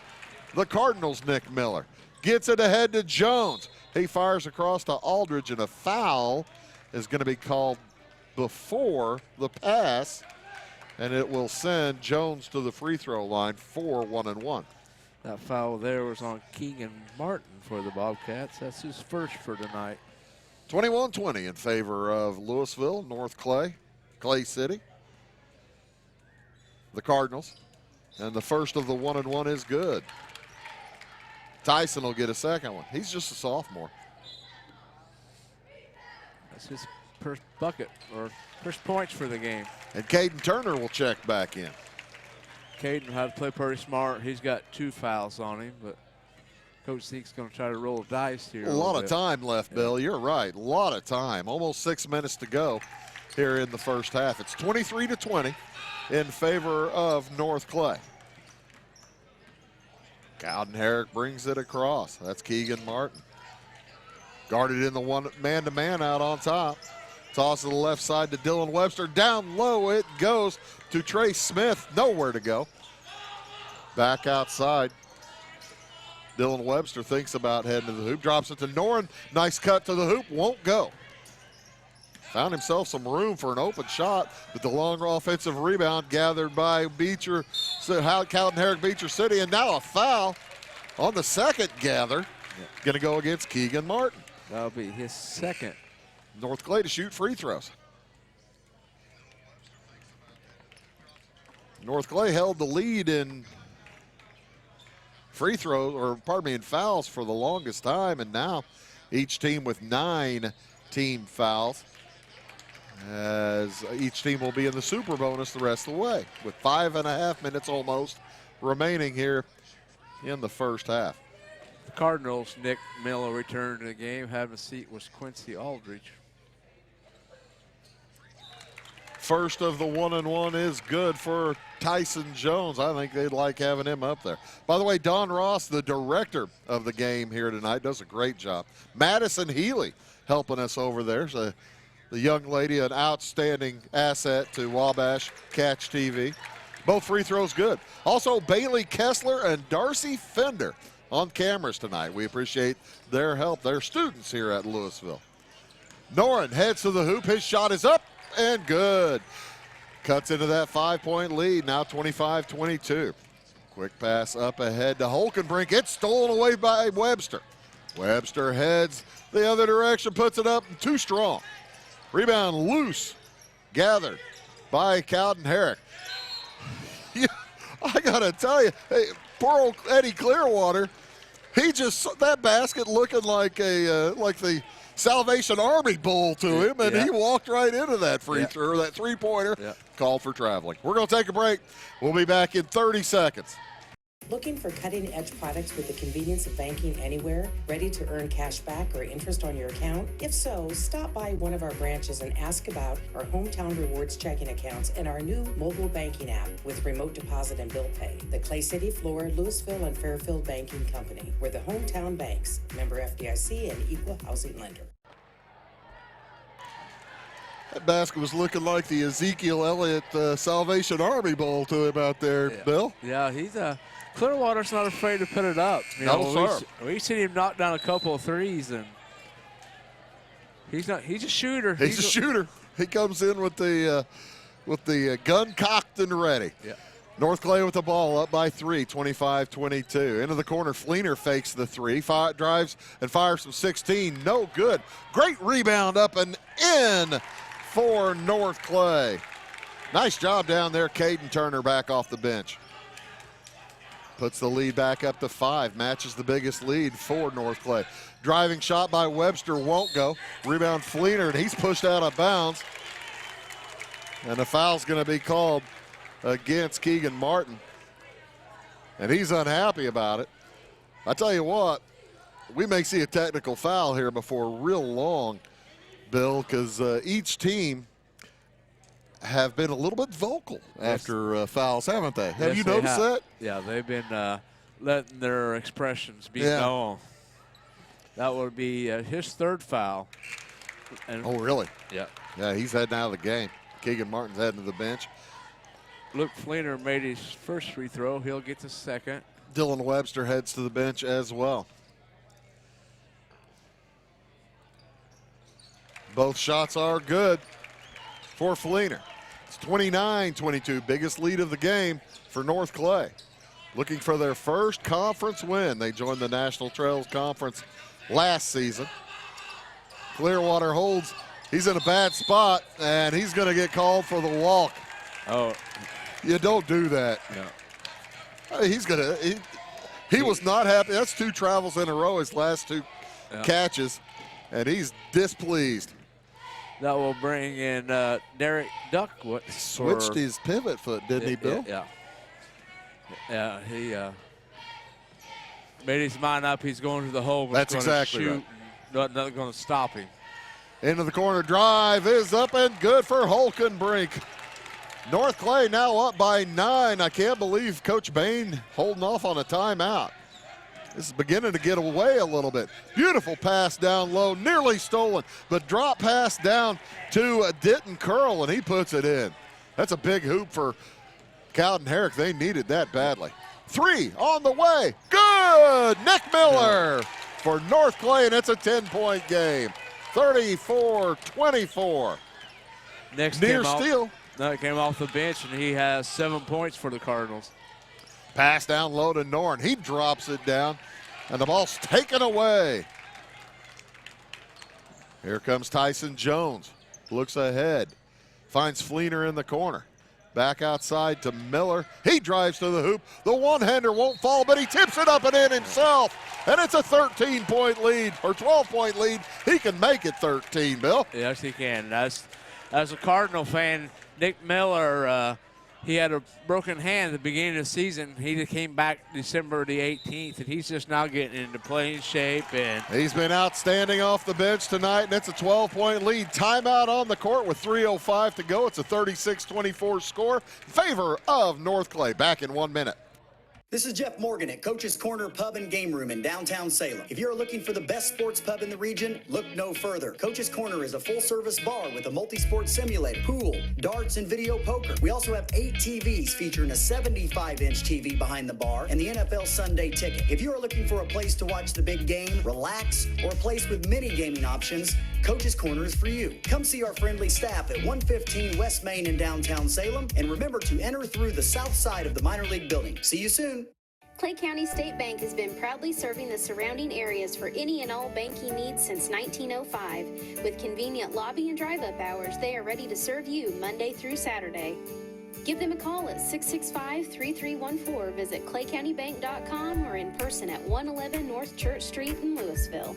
The Cardinals' Nick Miller. Gets it ahead to Jones. He fires across to Aldridge, and a foul is going to be called before the pass, and it will send Jones to the free throw line for 1-1. That foul there was on Keegan Martin for the Bobcats. That's his first for tonight. 21-20 in favor of Louisville, North Clay, Clay City. The Cardinals. And the first of the 1-1 is good. Tyson will get a second one. He's just a sophomore. That's his first bucket or first points for the game. And Caden Turner will check back in. Caden had to play pretty smart. He's got 2 fouls on him, but Coach Zeke's going to try to roll the dice here. A lot of time left, Yeah. Bill. You're right. A lot of time. Almost 6 minutes to go here in the first half. It's 23-20 in favor of North Clay. Cowden Herrick brings it across. That's Keegan Martin. Guarded in the one man-to-man out on top. Toss to the left side to Dylan Webster. Down low it goes to Trey Smith. Nowhere to go. Back outside. Dylan Webster thinks about heading to the hoop. Drops it to Noren. Nice cut to the hoop. Won't go. Found himself some room for an open shot, but the long offensive rebound gathered by Beecher, Cowden Herrick, Beecher City, and now a foul on the second gather. Going to go against Keegan Martin. That'll be his second. North Clay to shoot free throws. North Clay held the lead in free throws, or pardon me, in fouls for the longest time, and now each team with 9 team fouls, as each team will be in the super bonus the rest of the way, with 5.5 minutes almost remaining here in the first half. The Cardinals' Nick Miller returned to the game. Having a seat was Quincy Aldridge. First of the 1-1 is good for Tyson Jones. I think they'd like having him up there. By the way, Don Ross, the director of the game here tonight, does a great job. Madison Healy helping us over there. So the young lady, an outstanding asset to Wabash Catch TV. Both free throws good. Also, Bailey Kessler and Darcy Fender on cameras tonight. We appreciate their help. They're students here at Louisville. Noren heads to the hoop. His shot is up and good. Cuts into that 5-point lead, now 25-22. Quick pass up ahead to Holkenbrink. It's stolen away by Webster. Webster heads the other direction, puts it up, too strong. Rebound loose, gathered by Cowden Herrick. I gotta tell you, hey, poor old Eddie Clearwater, he just, that basket looking like the Salvation Army Bowl to him, and he walked right into that free throw, or that three-pointer, called for traveling. We're going to take a break. We'll be back in 30 seconds. Looking for cutting-edge products with the convenience of banking anywhere? Ready to earn cash back or interest on your account? If so, stop by one of our branches and ask about our Hometown Rewards checking accounts and our new mobile banking app with remote deposit and bill pay. The Clay City, Flora, Louisville, and Fairfield Banking Company. We're the hometown banks, member FDIC, and equal housing lender. That basket was looking like the Ezekiel Elliott Salvation Army Bowl to him out there, Bill. Yeah, he's Clearwater's not afraid to put it up. We've seen him knock down a couple of threes, and he's a shooter. He's a shooter. He comes in with the gun cocked and ready. Yeah. North Clay with the ball up by 3, 25-22. Into the corner, Fleener fakes the 3, drives and fires from 16. No good. Great rebound up and in for North Clay. Nice job down there, Caden Turner back off the bench. Puts the lead back up to 5, matches the biggest lead for North Clay. Driving shot by Webster won't go. Rebound Fleener, and he's pushed out of bounds. And a foul's going to be called against Keegan Martin. And he's unhappy about it. I tell you what, we may see a technical foul here before real long. Bill, because each team have been a little bit vocal after fouls, haven't they? Have you noticed that? Yeah, they've been letting their expressions be known. That would be his third foul. And oh, really? Yeah. Yeah, he's heading out of the game. Keegan Martin's heading to the bench. Luke Fleener made his first free throw. He'll get the second. Dylan Webster heads to the bench as well. Both shots are good for Fleener. It's 29-22, biggest lead of the game for North Clay. Looking for their first conference win. They joined the National Trails Conference last season. Clearwater holds. He's in a bad spot, and he's going to get called for the walk. Oh. You don't do that. No. He's going to – he was not happy. That's 2 travels in a row, his last 2 catches, and he's displeased. That will bring in Derek Duckwood. Switched his pivot foot, didn't he, Bill? Yeah. Yeah, he made his mind up. He's going to the hole. That's exactly right. Nothing going to stop him. Into the corner, drive is up and good for Hulkenbrink. North Clay now up by 9. I can't believe Coach Bain holding off on a timeout. This is beginning to get away a little bit. Beautiful pass down low, nearly stolen, but drop pass down to Denton Curl, and he puts it in. That's a big hoop for Cowden Herrick. They needed that badly. 3 on the way. Good! Nick Miller for North Clay, and it's a 10-point game. 34-24. Next near steal. No, it came off the bench, and he has 7 points for the Cardinals. Pass down low to Norn. He drops it down, and the ball's taken away. Here comes Tyson Jones. Looks ahead. Finds Fleener in the corner. Back outside to Miller. He drives to the hoop. The one-hander won't fall, but he tips it up and in himself. And it's a 13-point lead, or 12-point lead. He can make it 13, Bill. Yes, he can. As a Cardinal fan, Nick Miller, he had a broken hand at the beginning of the season. He came back December the 18th, and he's just now getting into playing shape. And he's been outstanding off the bench tonight, and it's a 12-point lead. Timeout on the court with 3:05 to go. It's a 36-24 score in favor of North Clay. Back in 1 minute. This is Jeff Morgan at Coach's Corner Pub and Game Room in downtown Salem. If you're looking for the best sports pub in the region, look no further. Coach's Corner is a full-service bar with a multi-sport simulator, pool, darts, and video poker. We also have 8 TVs featuring a 75-inch TV behind the bar and the NFL Sunday Ticket. If you are looking for a place to watch the big game, relax, or a place with many gaming options, Coach's Corner is for you. Come see our friendly staff at 115 West Main in downtown Salem, and remember to enter through the south side of the minor league building. See you soon. Clay County State Bank has been proudly serving the surrounding areas for any and all banking needs since 1905. With convenient lobby and drive-up hours, they are ready to serve you Monday through Saturday. Give them a call at 665-3314. Visit claycountybank.com or in person at 111 North Church Street in Louisville.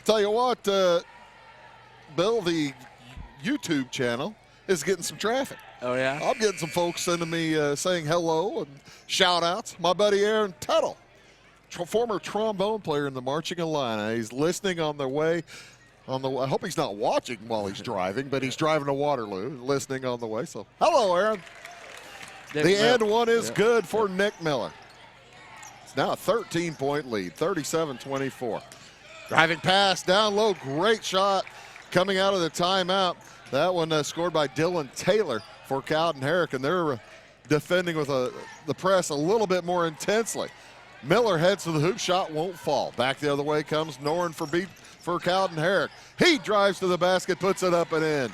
Tell you what, Bill, the YouTube channel is getting some traffic. Oh, yeah? I'm getting some folks sending me saying hello and shout-outs. My buddy Aaron Tuttle, former trombone player in the Marching Illini. He's listening on their way. I hope he's not watching while he's driving, but he's driving to Waterloo, listening on the way. So, hello, Aaron. The and one is good for Nick Miller. It's now a 13-point lead, 37-24. Driving pass down low, great shot coming out of the timeout. That one scored by Dylan Taylor for Cowden Herrick, and they're defending with the press a little bit more intensely. Miller heads to the hoop, shot won't fall. Back the other way comes Noren for Cowden Herrick. He drives to the basket, puts it up and in.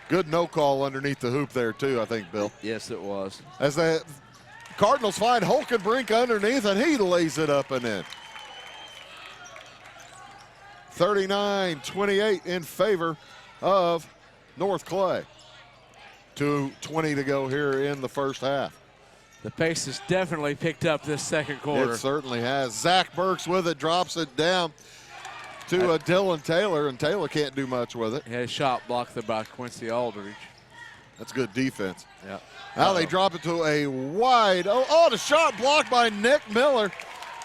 Good no call underneath the hoop there too, I think, Bill. Yes, it was. As the Cardinals find Hulkenbrink underneath, and he lays it up and in. 39-28 in favor of North Clay. 2:20 to go here in the first half. The pace has definitely picked up this second quarter. It certainly has. Zach Burks with it, drops it down to Dylan Taylor, and Taylor can't do much with it. He had a shot blocked there by Quincy Aldridge. That's good defense. Yeah. Now they drop it to a wide, the shot blocked by Nick Miller.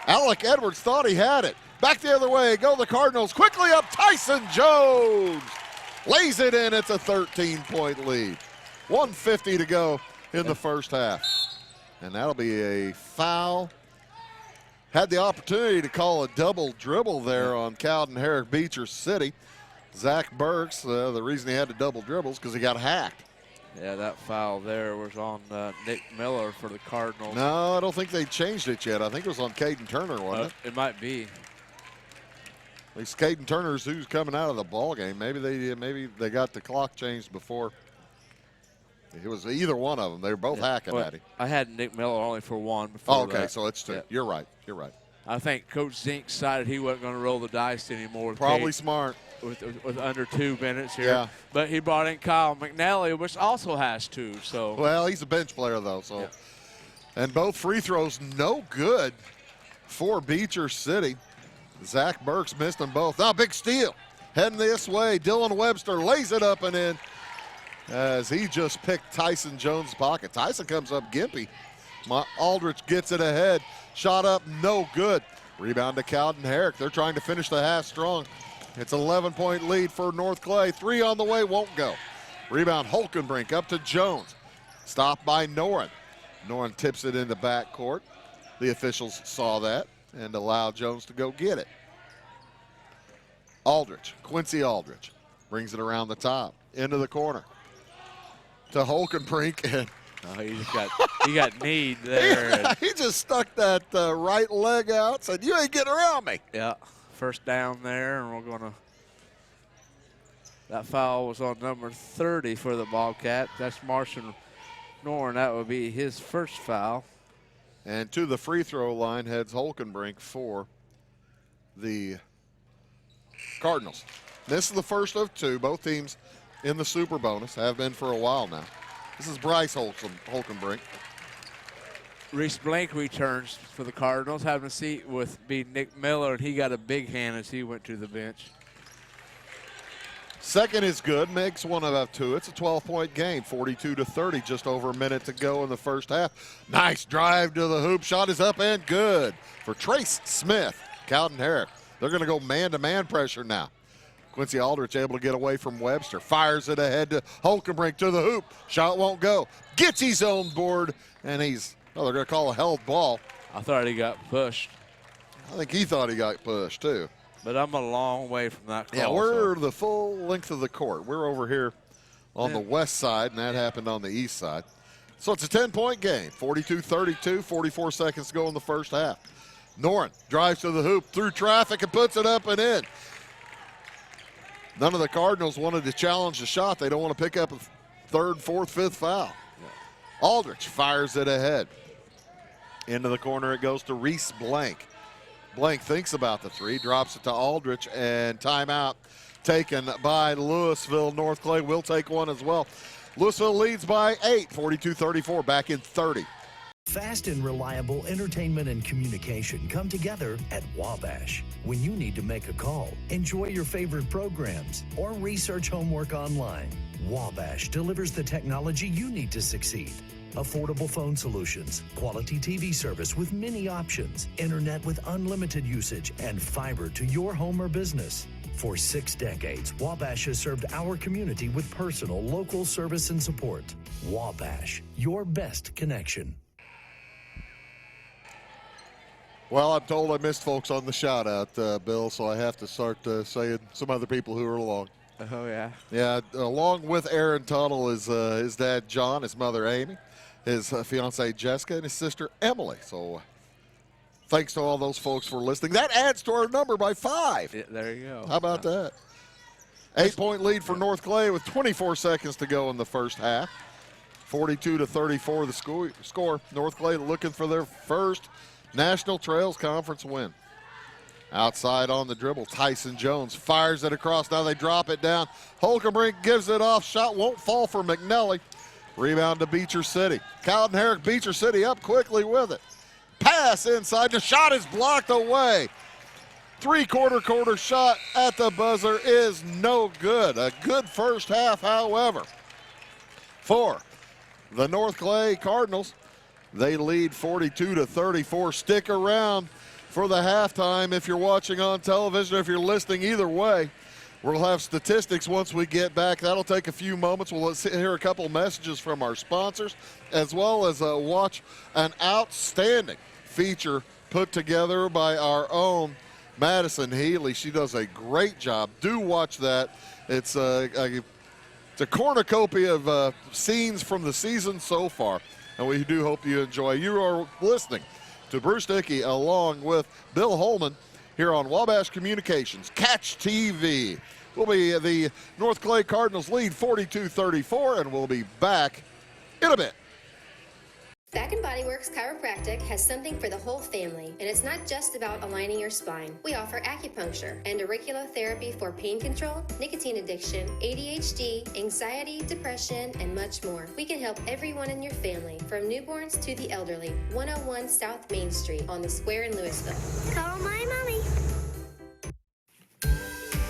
Alec Edwards thought he had it. Back the other way, go the Cardinals. Quickly up, Tyson Jones lays it in. It's a 13-point lead. 1:50 to go in the first half. And that'll be a foul. Had the opportunity to call a double dribble there on Cowden, Herrick, Beecher City. Zach Burks, the reason he had to double dribbles because he got hacked. Yeah, that foul there was on Nick Miller for the Cardinals. No, I don't think they changed it yet. I think it was on Caden Turner, wasn't it? It might be. At least Caden Turner's who's coming out of the ball game. Maybe they got the clock changed before. It was either one of them. They were both hacking at him. I had Nick Miller only for one before. Oh, okay, so it's two. Yeah. You're right. I think Coach Zink decided he wasn't going to roll the dice anymore. Probably smart. With under 2 minutes here. Yeah. But he brought in Kyle McNally, which also has 2. So. Well, he's a bench player, though. So, yeah. And both free throws no good for Beecher City. Zach Burks missed them both. Now, big steal. Heading this way, Dylan Webster lays it up and in as he just picked Tyson Jones' pocket. Tyson comes up gimpy. Aldrich gets it ahead. Shot up, no good. Rebound to Cowden Herrick. They're trying to finish the half strong. It's an 11-point lead for North Clay. 3 on the way, won't go. Rebound, Holkenbrink up to Jones. Stopped by Noren. Noren tips it into backcourt. The officials saw that and allowed Jones to go get it. Aldrich, Quincy Aldrich, brings it around the top, into the corner. To Holkenbrink, and he got kneed there. He just stuck that right leg out, said, "You ain't getting around me." Yeah. First down there, and we're going to – that foul was on number 30 for the Bobcat. That's Marshall Noren. That would be his first foul. And to the free throw line heads Holkenbrink for the Cardinals. This is the first of 2. Both teams in the super bonus, have been for a while now. This is Bryce Holkenbrink. Reese Blank returns for the Cardinals, having a seat with Nick Miller, and he got a big hand as he went to the bench. Second is good, makes one of 2. It's a 12-point game, 42-30, just over a minute to go in the first half. Nice drive to the hoop, shot is up and good for Trace Smith. Cowden Herrick, they're going to go man-to-man pressure now. Quincy Aldrich able to get away from Webster, fires it ahead to Holkenbrink to the hoop. Shot won't go, gets his own board, and they're going to call a held ball. I thought he got pushed. I think he thought he got pushed, too. But I'm a long way from that call. Yeah, we're the full length of the court. We're over here on the west side, and that happened on the east side. So it's a 10-point game, 42-32, 44 seconds to go in the first half. Noren drives to the hoop through traffic and puts it up and in. None of the Cardinals wanted to challenge the shot. They don't want to pick up a 3rd, 4th, 5th foul. Aldrich fires it ahead. Into the corner it goes to Reese Blank. Blank thinks about the 3, drops it to Aldrich, and timeout taken by Louisville. North Clay will take one as well. Louisville leads by 8, 42-34, back in 30. Fast and reliable entertainment and communication come together at Wabash. When you need to make a call, enjoy your favorite programs, or research homework online, Wabash delivers the technology you need to succeed. Affordable phone solutions, quality TV service with many options, internet with unlimited usage, and fiber to your home or business. For 6 decades, Wabash has served our community with personal, local service and support. Wabash, your best connection. Well, I'm told I missed folks on the shout-out, Bill, so I have to start saying some other people who are along. Oh, yeah. Yeah, along with Aaron Tuttle is his dad, John, his mother, Amy, his fiancée, Jessica, and his sister, Emily. So thanks to all those folks for listening. That adds to our number by 5. Yeah, there you go. How about that? 8-point lead for North Clay with 24 seconds to go in the first half. 42-34 the score. North Clay looking for their first National Trails Conference win. Outside on the dribble, Tyson Jones fires it across. Now they drop it down. Holkenbrink gives it off. Shot won't fall for McNally. Rebound to Beecher City. Cowden Herrick, Beecher City up quickly with it. Pass inside. The shot is blocked away. 3/4 shot at the buzzer is no good. A good first half, however, for the North Clay Cardinals. They lead 42-34. Stick around for the halftime. If you're watching on television, if you're listening, either way, we'll have statistics once we get back. That'll take a few moments. We'll hear a couple messages from our sponsors, as well as watch an outstanding feature put together by our own Madison Healy. She does a great job. Do watch that. It's a cornucopia of scenes from the season so far, and we do hope you enjoy. You are listening to Bruce Dickey along with Bill Holman here on Wabash Communications Catch TV. We'll be the North Clay Cardinals lead 42-34, and we'll be back in a bit. Back & Body Works Chiropractic has something for the whole family, and it's not just about aligning your spine. We offer acupuncture and auricular therapy for pain control, nicotine addiction, ADHD, anxiety, depression, and much more. We can help everyone in your family, from newborns to the elderly. 101 South Main Street on the Square in Louisville. Call my mommy.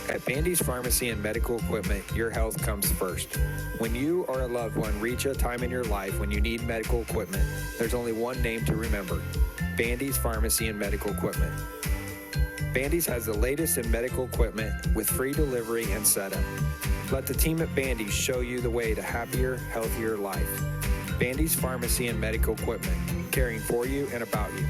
At Bandy's Pharmacy and Medical Equipment, your health comes first. When you or a loved one reach a time in your life when you need medical equipment, there's only one name to remember: Bandy's Pharmacy and Medical Equipment. Bandy's has the latest in medical equipment with free delivery and setup. Let the team at Bandy's show you the way to happier, healthier life. Bandy's Pharmacy and Medical Equipment, caring for you and about you.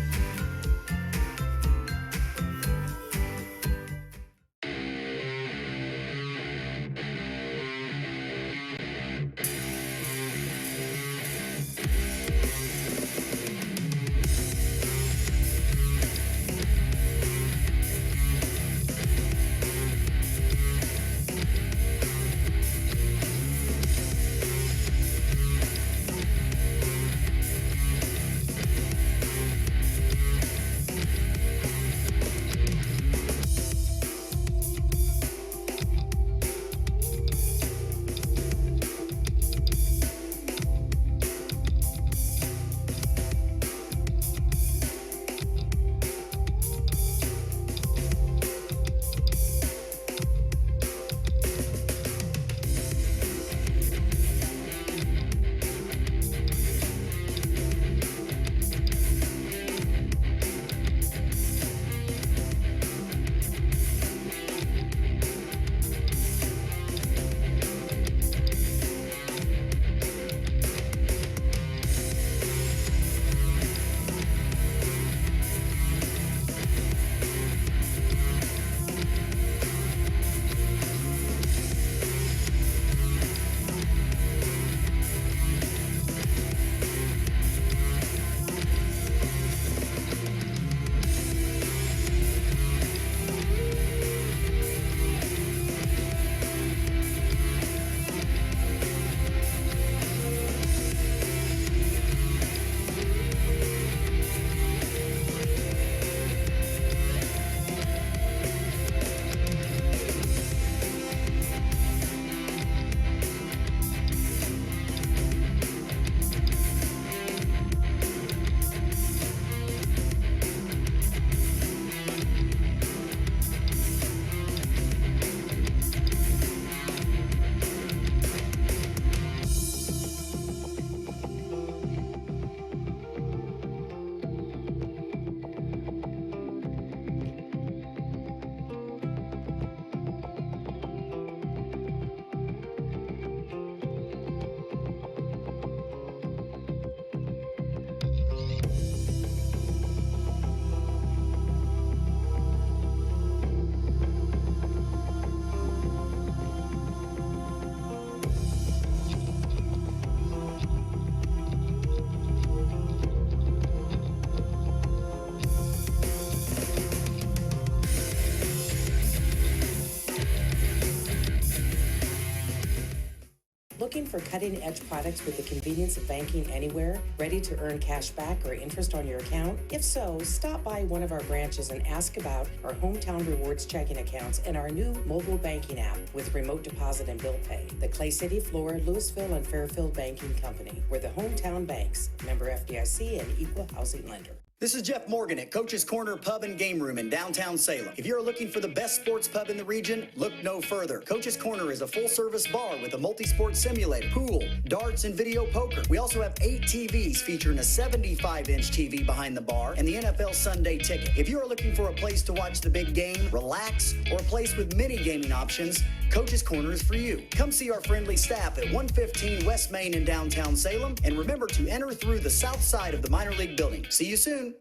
Looking for cutting-edge products with the convenience of banking anywhere? Ready to earn cash back or interest on your account? If so, stop by one of our branches and ask about our Hometown Rewards checking accounts and our new mobile banking app with remote deposit and bill pay. The Clay City, Flora, Louisville, and Fairfield Banking Company. We're the hometown banks. Member FDIC and equal housing lender. This is Jeff Morgan at Coach's Corner Pub and Game Room in downtown Salem. If you're looking for the best sports pub in the region, look no further. Coach's Corner is a full-service bar with a multi-sport simulator, pool, darts, and video poker. We also have 8 TVs featuring a 75-inch TV behind the bar and the NFL Sunday Ticket. If you are looking for a place to watch the big game, relax, or a place with many gaming options, Coach's Corner is for you. Come see our friendly staff at 115 West Main in downtown Salem, and remember to enter through the south side of the minor league building. See you soon.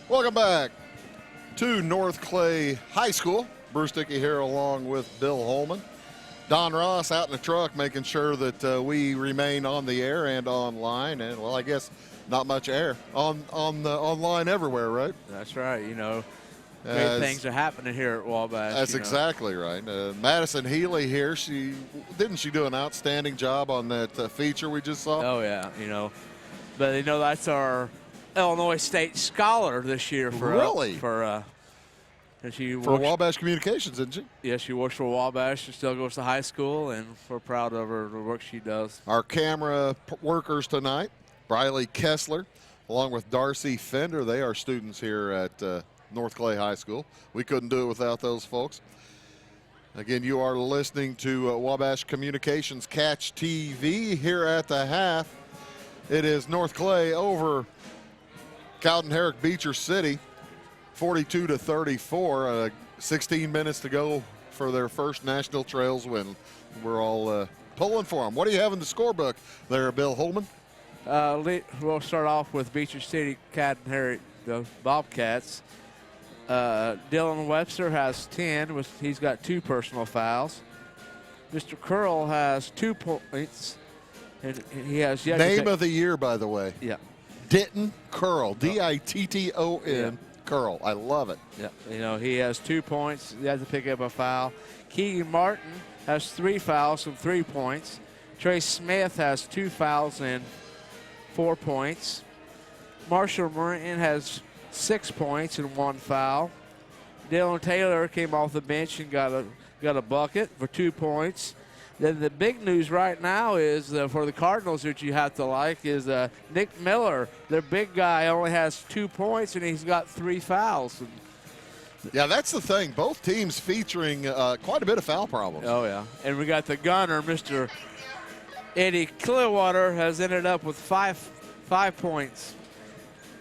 Welcome back to North Clay High School. Bruce Dickey here along with Bill Holman. Don Ross out in the truck making sure that we remain on the air and online. And, well, I guess not much air online everywhere, right? That's right. You know, great things are happening here at Wabash. That's exactly right. Madison Healy here. Didn't she do an outstanding job on that feature we just saw? Oh, yeah. You know, but, you know, that's our Illinois State Scholar this year for really for Wabash Communications, didn't she? Yes, she works for Wabash. She still goes to high school, and we're proud of her, the work she does. Our camera workers tonight, Briley Kessler, along with Darcy Fender. They are students here at North Clay High School. We couldn't do it without those folks. Again, you are listening to Wabash Communications Catch TV here at the half. It is North Clay over Cowden, Herrick, Beecher City, 42-34. 16 minutes to go for their first National Trails win. We're all pulling for them. What do you have in the scorebook there, Bill Holman? We'll start off with Beecher City, Cowden, Herrick, the Bobcats. Dylan Webster has 10. He's got 2 personal fouls. Mr. Curl has 2 points, and he has yet Name of the year, by the way. Yeah. Ditton Curl, D-I-T-T-O-N, Curl. I love it. Yeah, you know, he has 2 points. He has to pick up a foul. Keegan Martin has 3 fouls and 3 points. Trey Smith has 2 fouls and 4 points. Marshall Moran has 6 points and 1 foul. Dylan Taylor came off the bench and got a bucket for 2 points. Then the big news right now is for the Cardinals, which you have to like, is Nick Miller. Their big guy only has 2 points, and he's got 3 fouls. Yeah, that's the thing. Both teams featuring quite a bit of foul problems. Oh, yeah. And we got the gunner, Mr. Eddie Clearwater, has ended up with 5 points.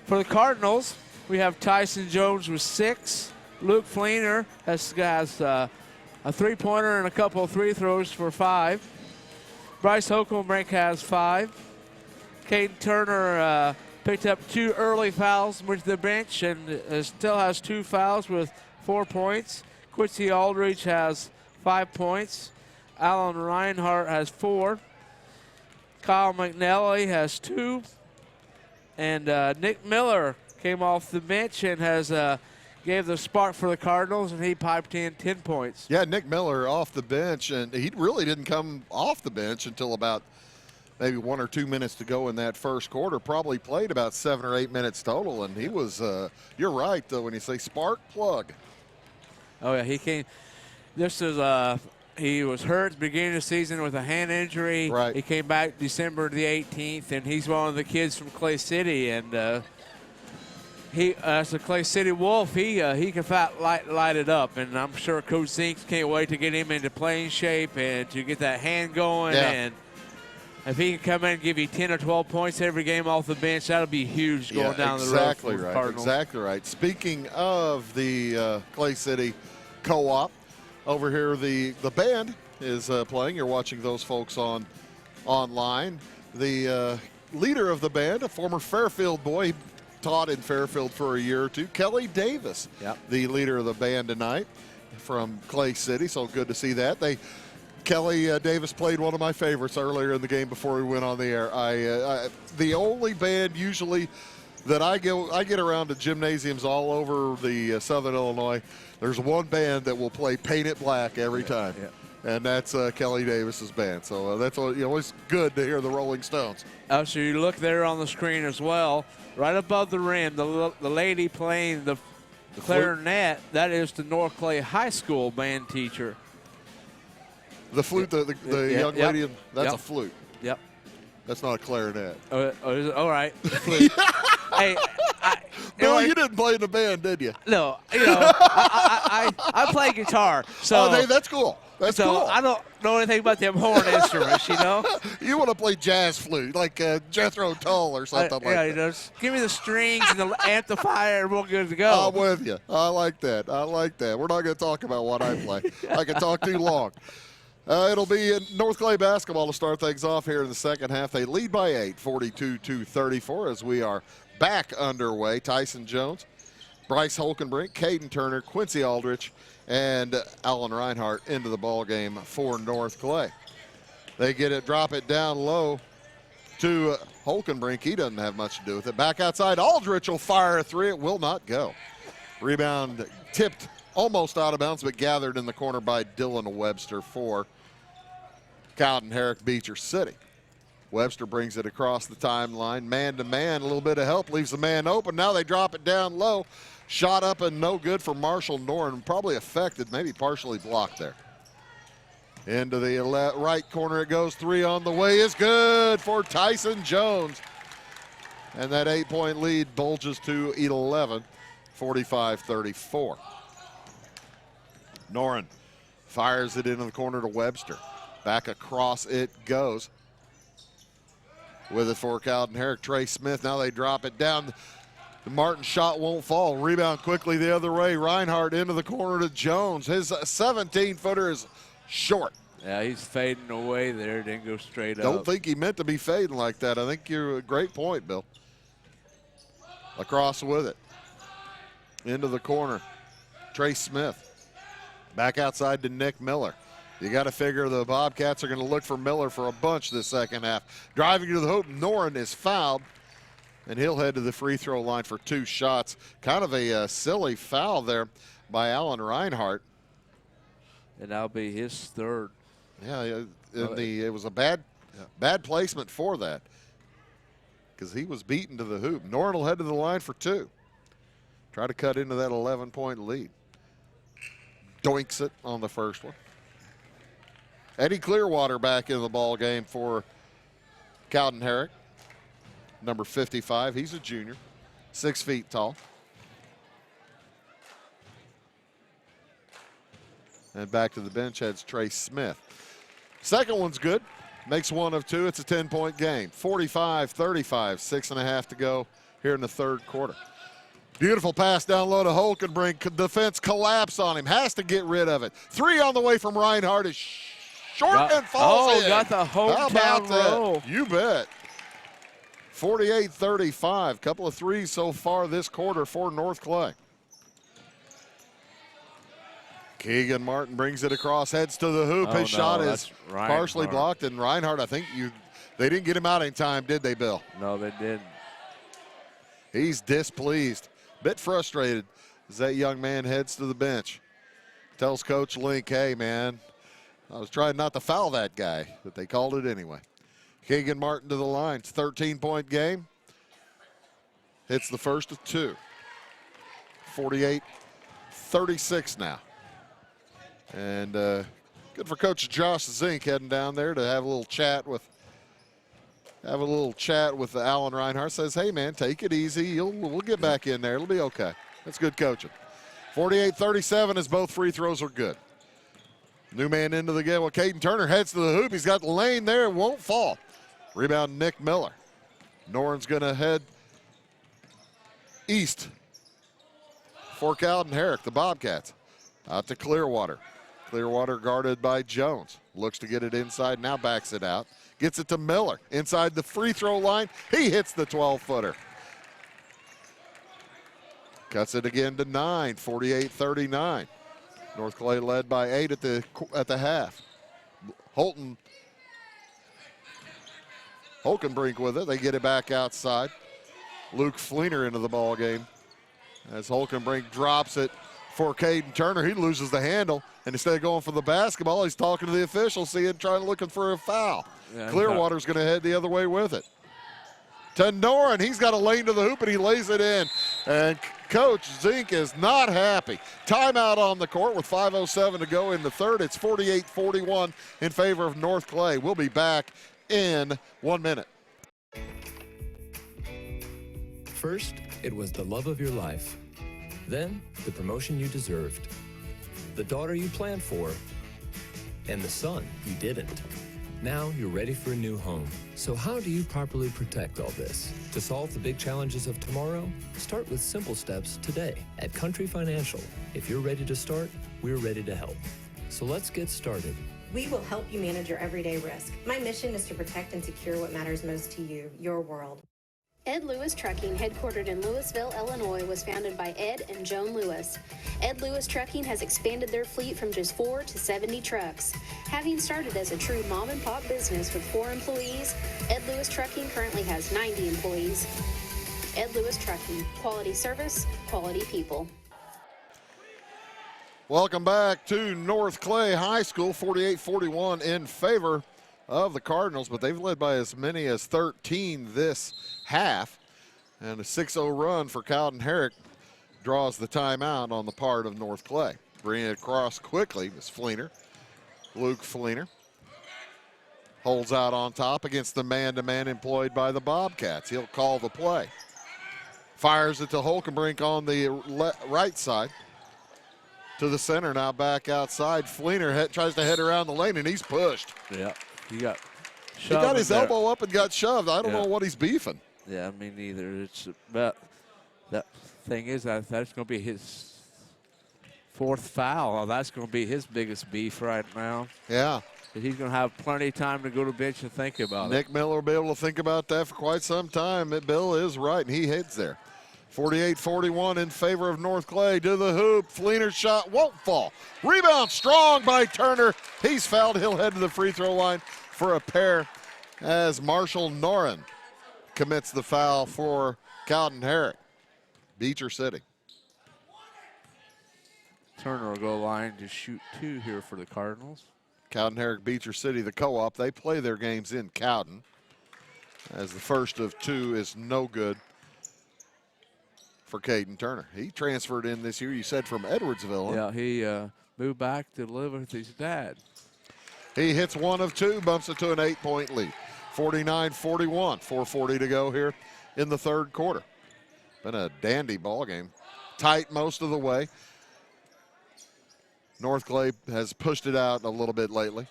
For the Cardinals, we have Tyson Jones with 6. Luke Fleener has a 3-pointer and a couple of free throws for 5. Bryce Holcomb has 5. Caden Turner picked up 2 early fouls, went to the bench, and still has 2 fouls with 4 points. Quincy Aldridge has 5 points. Alan Reinhart has 4. Kyle McNally has 2. And Nick Miller came off the bench and has gave the spark for the Cardinals, and he piped in 10 points. Yeah, Nick Miller off the bench, and he really didn't come off the bench until about maybe 1 or 2 minutes to go in that first quarter. Probably played about 7 or 8 minutes total, and he was, you're right, though, when you say spark plug. Oh, yeah, he came. This is, he was hurt at the beginning of the season with a hand injury. Right. He came back December the 18th, and he's one of the kids from Clay City, and he, as a Clay City Wolf, he can light it up, and I'm sure Coach Zinks can't wait to get him into playing shape and to get that hand going. Yeah. And if he can come in and give you 10 or 12 points every game off the bench, that'll be huge going down the road for the Cardinals. Exactly right. Speaking of the Clay City Co-op, over here the band is playing. You're watching those folks online. The leader of the band, a former Fairfield boy, taught in Fairfield for a year or 2. Kelly Davis, the leader of the band tonight from Clay City, so good to see that. Kelly Davis played one of my favorites earlier in the game before we went on the air. The only band usually that I get around to gymnasiums all over the Southern Illinois, there's one band that will play Paint It Black every time. Yeah. And that's Kelly Davis's band. So that's always good to hear the Rolling Stones. So you look there on the screen as well, right above the rim, the lady playing the clarinet, that is the North Clay High School band teacher. The flute, the young lady, that's a flute. Yep. That's not a clarinet. Is it? All right. Hey, Bill, you didn't play in the band, did you? No, I play guitar. So hey, that's cool. That's cool. I don't know anything about them horn instruments, You want to play jazz flute, like Jethro Tull or something like that. Just give me the strings and the amplifier, and we're good to go. I'm with you. I like that. We're not going to talk about what I play. I can talk too long. It'll be in North Clay basketball to start things off here in the second half. They lead by 8, 42-34, as we are back underway. Tyson Jones, Bryce Holkenbrink, Caden Turner, Quincy Aldrich, and Alan Reinhardt into the ball game for North Clay. They get it, drop it down low to Holkenbrink. He doesn't have much to do with it. Back outside, Aldrich will fire a three. It will not go. Rebound tipped almost out of bounds, but gathered in the corner by Dylan Webster for Cowden, Herrick, Beecher City. Webster brings it across the timeline, man-to-man, a little bit of help, leaves the man open. Now they drop it down low. Shot up and no good for Marshall Noren, probably affected, maybe partially blocked there. Into the right corner it goes, three on the way is good for Tyson Jones. And that 8-point lead bulges to 11, 45-34. Noren fires it into the corner to Webster. Back across it goes. With it for Cowden Herrick, Trey Smith. Now they drop it down. The Martin shot won't fall. Rebound quickly the other way. Reinhardt into the corner to Jones. His 17-footer is short. Yeah, he's fading away there. Didn't go straight up. Don't think he meant to be fading like that. I think you're a great point, Bill. Across with it. Into the corner. Trey Smith. Back outside to Nick Miller. You got to figure the Bobcats are going to look for Miller for a bunch this second half. Driving to the hoop, Noren is fouled, and he'll head to the free throw line for 2 shots. Kind of a silly foul there by Alan Reinhardt. And that'll be his third. Yeah, it was a bad placement for that because he was beaten to the hoop. Noren will head to the line for 2. Try to cut into that 11-point lead. Doinks it on the first one. Eddie Clearwater back in the ball game for Cowden Herrick, number 55. He's a junior, 6 feet tall. And back to the bench heads Trey Smith. Second one's good. Makes 1 of 2. It's a 10-point game. 45-35, 6.5 to go here in the third quarter. Beautiful pass down low to Holkenbrink. Defense collapse on him. Has to get rid of it. 3 on the way from Reinhardt is short and falls in. Got the hometown roll. You bet. 48-35. Couple of threes so far this quarter for North Clay. Keegan Martin brings it across, heads to the hoop. His shot is partially blocked, and Reinhardt, I think they didn't get him out in time, did they, Bill? No, they didn't. He's displeased, bit frustrated as that young man heads to the bench. Tells Coach Link, hey, man, I was trying not to foul that guy, but they called it anyway. Keegan Martin to the line. It's a 13-point game. Hits the first of 2. 48-36 now. And good for Coach Josh Zink heading down there to have a little chat with Alan Reinhardt. Says, hey, man, take it easy. We'll get back in there. It'll be okay. That's good coaching. 48-37 as both free throws are good. New man into the game. Well, Caden Turner heads to the hoop. He's got the lane there. It won't fall. Rebound, Nick Miller. Noren's going to head east for Cowden Herrick, the Bobcats. Out to Clearwater. Clearwater guarded by Jones. Looks to get it inside, now backs it out. Gets it to Miller. Inside the free throw line, he hits the 12-footer. Cuts it again to 9, 48-39. North Clay led by 8 at the half. Holkenbrink with it. They get it back outside. Luke Fleener into the ball game. As Holkenbrink drops it for Caden Turner, he loses the handle, and instead of going for the basketball, he's talking to the official, looking for a foul. Yeah, Clearwater's going to head the other way with it. To Noren, he's got a lane to the hoop, and he lays it in. And Coach Zink is not happy. Timeout on the court with 5:07 to go in the third. It's 48-41 in favor of North Clay. We'll be back in 1 minute. First, it was the love of your life. Then, the promotion you deserved. The daughter you planned for. And the son you didn't. Now you're ready for a new home. So how do you properly protect all this? To solve the big challenges of tomorrow, start with simple steps today at Country Financial. If you're ready to start, we're ready to help. So let's get started. We will help you manage your everyday risk. My mission is to protect and secure what matters most to you, your world. Ed Lewis Trucking, headquartered in Louisville, Illinois, was founded by Ed and Joan Lewis. Ed Lewis Trucking has expanded their fleet from just 4 to 70 trucks. Having started as a true mom-and-pop business with 4 employees, Ed Lewis Trucking currently has 90 employees. Ed Lewis Trucking, quality service, quality people. Welcome back to North Clay High School, 48-41 in favor of the Cardinals, but they've led by as many as 13 this half. And a 6-0 run for Cowden Herrick draws the timeout on the part of North Clay. Bringing it across quickly is Fleener. Luke Fleener holds out on top against the man-to-man employed by the Bobcats. He'll call the play. Fires it to Holkenbrink on the right side. To the center, now back outside. Fleener tries to head around the lane, and he's pushed. Yeah, he got shoved. He got his elbow up and got shoved. I don't know what he's beefing. Yeah, me neither. It's about that thing is that's going to be his 4th foul. That's going to be his biggest beef right now. Yeah. He's going to have plenty of time to go to the bench and think about it. Nick Miller will be able to think about that for quite some time. Bill is right, and he heads there. 48-41 in favor of North Clay. To the hoop. Fleener's shot won't fall. Rebound strong by Turner. He's fouled. He'll head to the free throw line for a pair as Marshall Noren commits the foul for Cowden Herrick. Beecher City. Turner will go line to shoot 2 here for the Cardinals. Cowden Herrick, Beecher City, the co-op. They play their games in Cowden, as the first of 2 is no good for Caden Turner. He transferred in this year, you said, from Edwardsville. Yeah, he moved back to live with his dad. He hits 1 of 2, bumps it to an 8-point lead. 49-41, 4:40 to go here in the third quarter. Been a dandy ball game. Tight most of the way. North Clay has pushed it out a little bit lately.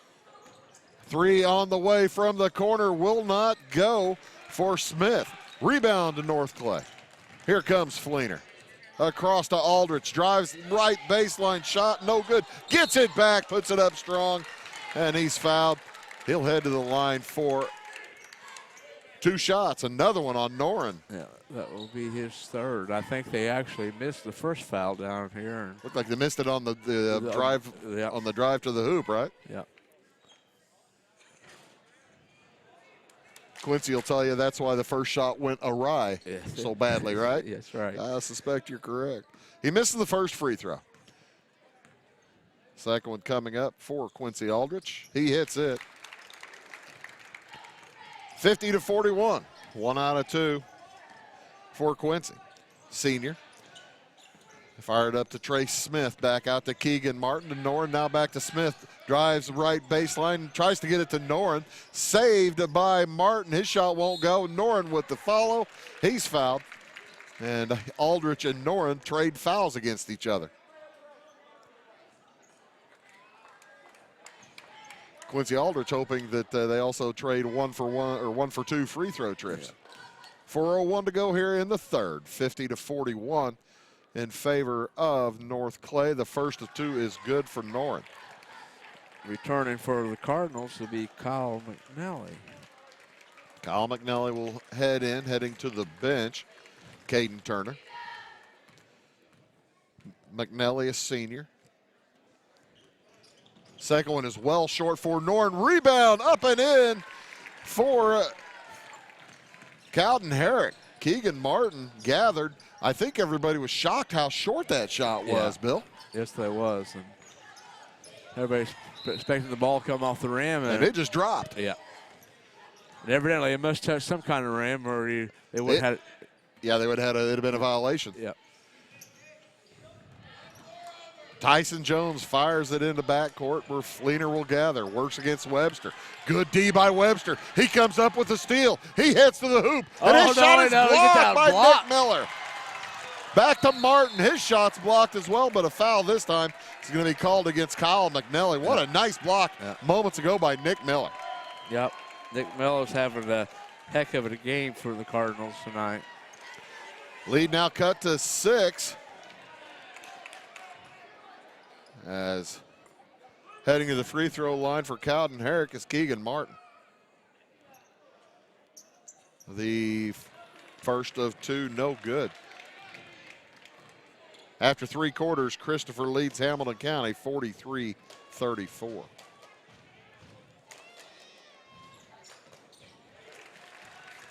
3 on the way from the corner, will not go for Smith. Rebound to North Clay. Here comes Fleener. Across to Aldrich, drives right baseline shot, no good. Gets it back, puts it up strong, and he's fouled. He'll head to the line for 2 shots, another one on Noren. Yeah, that will be his 3rd. I think they actually missed the first foul down here. Looked like they missed it on the drive on the drive to the hoop, right? Yeah. Quincy will tell you that's why the first shot went awry so badly, right? Yes, right. I suspect you're correct. He missed the first free throw. Second one coming up for Quincy Aldrich. He hits it. 50-41. 1 out of 2 for Quincy. Senior. Fired up to Trace Smith. Back out to Keegan Martin. To Noren. Now back to Smith. Drives right baseline. Tries to get it to Noren. Saved by Martin. His shot won't go. Noren with the follow. He's fouled. And Aldrich and Noren trade fouls against each other. Quincy Aldrich hoping that they also trade 1 for 1 or 1 for 2 free throw trips. 4:01 to go here in the third. 50-41 in favor of North Clay. The first of 2 is good for Noren. Returning for the Cardinals will be Kyle McNally. Kyle McNally will head in, heading to the bench. Caden Turner. McNally, a senior. Second one is well short for Noren. Rebound up and in for Cowden Herrick. Keegan Martin gathered. I think everybody was shocked how short that shot was, Bill. Yes, that was. And everybody's expecting the ball to come off the rim. And it just dropped. Yeah. And evidently it must touch some kind of rim or they would have had it. Yeah, they would have had it'd have been a violation. Yeah. Tyson Jones fires it into backcourt where Fleener will gather. Works against Webster. Good D by Webster. He comes up with a steal. He hits to the hoop. And his shot is blocked by Nick Miller. Back to Martin. His shot's blocked as well, but a foul this time is going to be called against Kyle McNally. What a nice block moments ago by Nick Miller. Yep. Nick Miller's having a heck of a game for the Cardinals tonight. Lead now cut to 6. As heading to the free throw line for Cowden Herrick is Keegan Martin. The first of 2, no good. After 3 quarters, Christopher leads Hamilton County 43-34.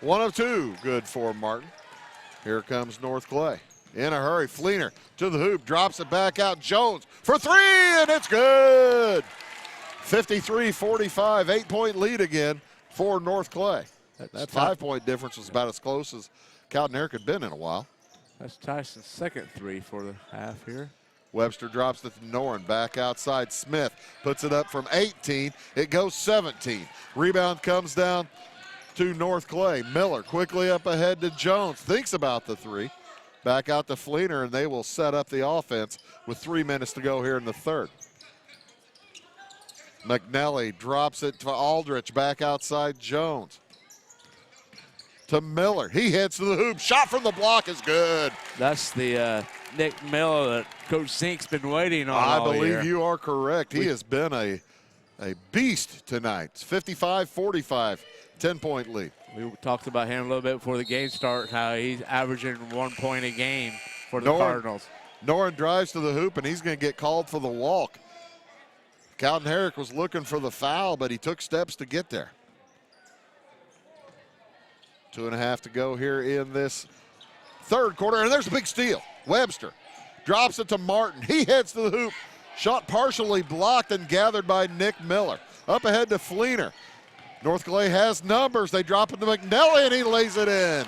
One of 2, good for Martin. Here comes North Clay. In a hurry, Fleener to the hoop, drops it back out. Jones for 3, and it's good. 53-45, 8-point lead again for North Clay. That 5-point difference was about as close as Cowden Herrick had been in a while. That's Tyson's second 3 for the half here. Webster drops it to Noren, back outside. Smith puts it up from 18. It goes 17. Rebound comes down to North Clay. Miller quickly up ahead to Jones. Thinks about the 3. Back out to Fleener, and they will set up the offense with 3 minutes to go here in the third. McNally drops it to Aldrich, back outside Jones. To Miller, he hits to the hoop. Shot from the block is good. That's the Nick Miller that Coach Zink's been waiting on I all believe year. you are correct. He has been a beast tonight. It's 55-45, 10-point lead. We talked about him a little bit before the game started, how he's averaging 1 point a game for the Cardinals. Noren drives to the hoop, and he's going to get called for the walk. Cowden Herrick was looking for the foul, but he took steps to get there. 2.5 to go here in this third quarter, and there's a big steal. Webster drops it to Martin. He heads to the hoop. Shot partially blocked and gathered by Nick Miller. Up ahead to Fleener. North Clay has numbers. They drop it to McNally, and he lays it in.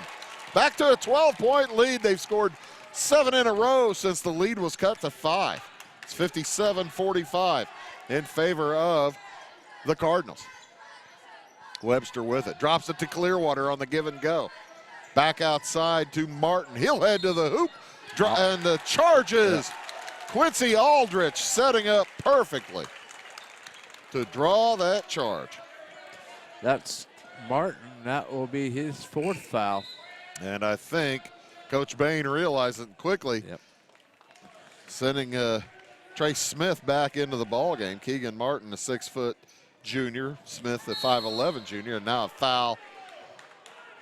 Back to a 12-point lead. They've scored 7 in a row since the lead was cut to 5. It's 57-45 in favor of the Cardinals. Webster with it. Drops it to Clearwater on the give and go. Back outside to Martin. He'll head to the hoop. And the charges. Quincy Aldrich setting up perfectly to draw that charge. That's Martin. That will be his 4th foul. And I think Coach Bain realized it quickly, sending Trace Smith back into the ball game. Keegan Martin, a 6-foot junior, Smith, a 5'11 junior, and now a foul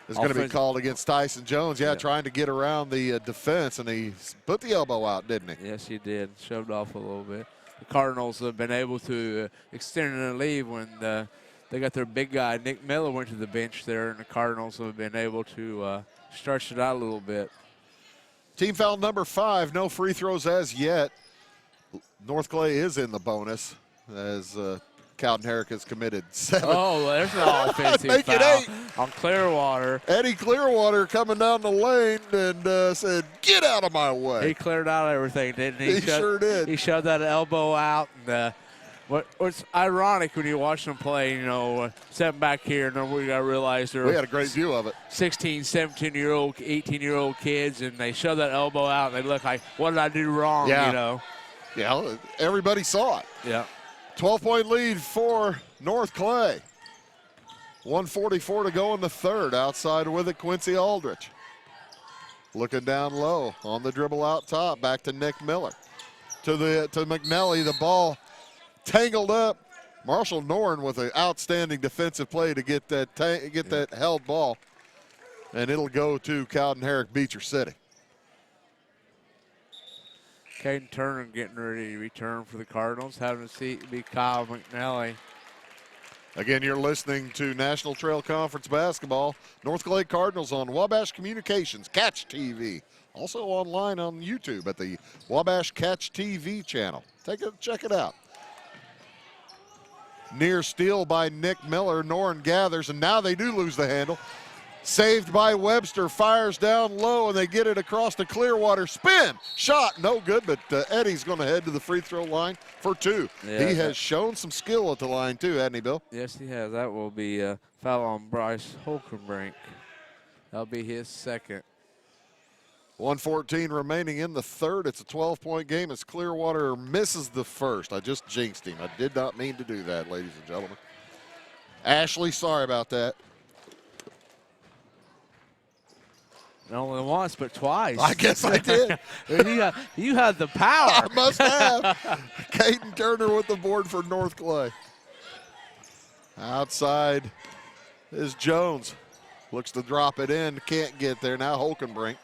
is going to be called against Tyson Jones. Trying to get around the defense, and he put the elbow out, didn't he? Yes, he did. Shoved off a little bit. The Cardinals have been able to extend their lead when they got their big guy, Nick Miller, went to the bench there, and the Cardinals have been able to stretch it out a little bit. Team foul number 5, no free throws as yet. North Clay is in the bonus as Cowden Herrick has committed 7. Oh, there's an offensive Make foul it 8. on Clearwater. Eddie Clearwater coming down the lane and said, "Get out of my way." He cleared out everything, didn't he? He sure did. He shoved that elbow out. And what's ironic when you watch them play, sitting back here, and we got to realize we had a great view of it. 16, 17-year-old, 18-year-old kids, and they shove that elbow out, and they look like, what did I do wrong, Yeah, everybody saw it. Yeah. 12-point lead for North Clay. 1:44 to go in the third. Outside with it, Quincy Aldrich. Looking down low on the dribble out top. Back to Nick Miller. To McNally. The ball tangled up. Marshall Noren with an outstanding defensive play to get that held ball. And it'll go to Cowden Herrick, Beecher City. Caden Turner getting ready to return for the Cardinals. Having a seat be Kyle McNally. Again, you're listening to National Trail Conference basketball. North Clay Cardinals on Wabash Communications, Catch TV. Also online on YouTube at the Wabash Catch TV channel. Check it out. Near steal by Nick Miller. Noren gathers, and now they do lose the handle. Saved by Webster, fires down low, and they get it across to Clearwater. Spin, shot, no good, but Eddie's going to head to the free throw line for 2. Yeah, he has shown some skill at the line too, hasn't he, Bill? Yes, he has. That will be a foul on Bryce Holkenbrink. That'll be his second. 1:14 remaining in the third. It's a 12-point game as Clearwater misses the first. I just jinxed him. I did not mean to do that, ladies and gentlemen. Ashley, sorry about that. Not only once, but twice. I guess I did. you had the power. I must have. Caden Turner with the board for North Clay. Outside is Jones. Looks to drop it in. Can't get there. Now Holkenbrink.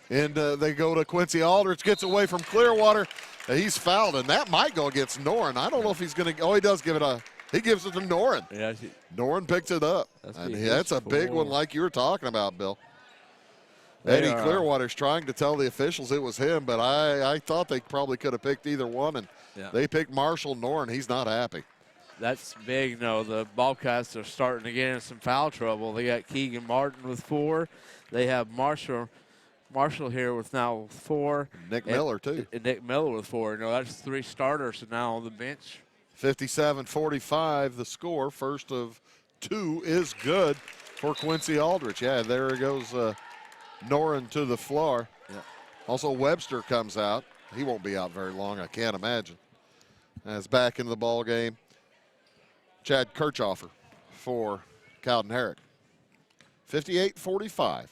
And they go to Quincy Aldrich. Gets away from Clearwater. He's fouled, and that might go against Noren. I don't know if he's going to. Oh, he does give it a. He gives it to Noren. Yeah, Noren picks it up. That's a big one like you were talking about, Bill. Eddie Clearwater's trying to tell the officials it was him, but I thought they probably could have picked either one, and they picked Marshall Noren. He's not happy. That's big. No, the Bobcats are starting to get in some foul trouble. They got Keegan Martin with 4. They have Marshall here with now 4. Nick Miller, too. And Nick Miller with 4. No, that's 3 starters now on the bench. 57-45 the score. First of 2 is good for Quincy Aldrich. Yeah, there goes Noren to the floor. Yeah. Also, Webster comes out. He won't be out very long, I can't imagine. As back into the ball game, Chad Kirchhoffer for Cowden Herrick. 58-45.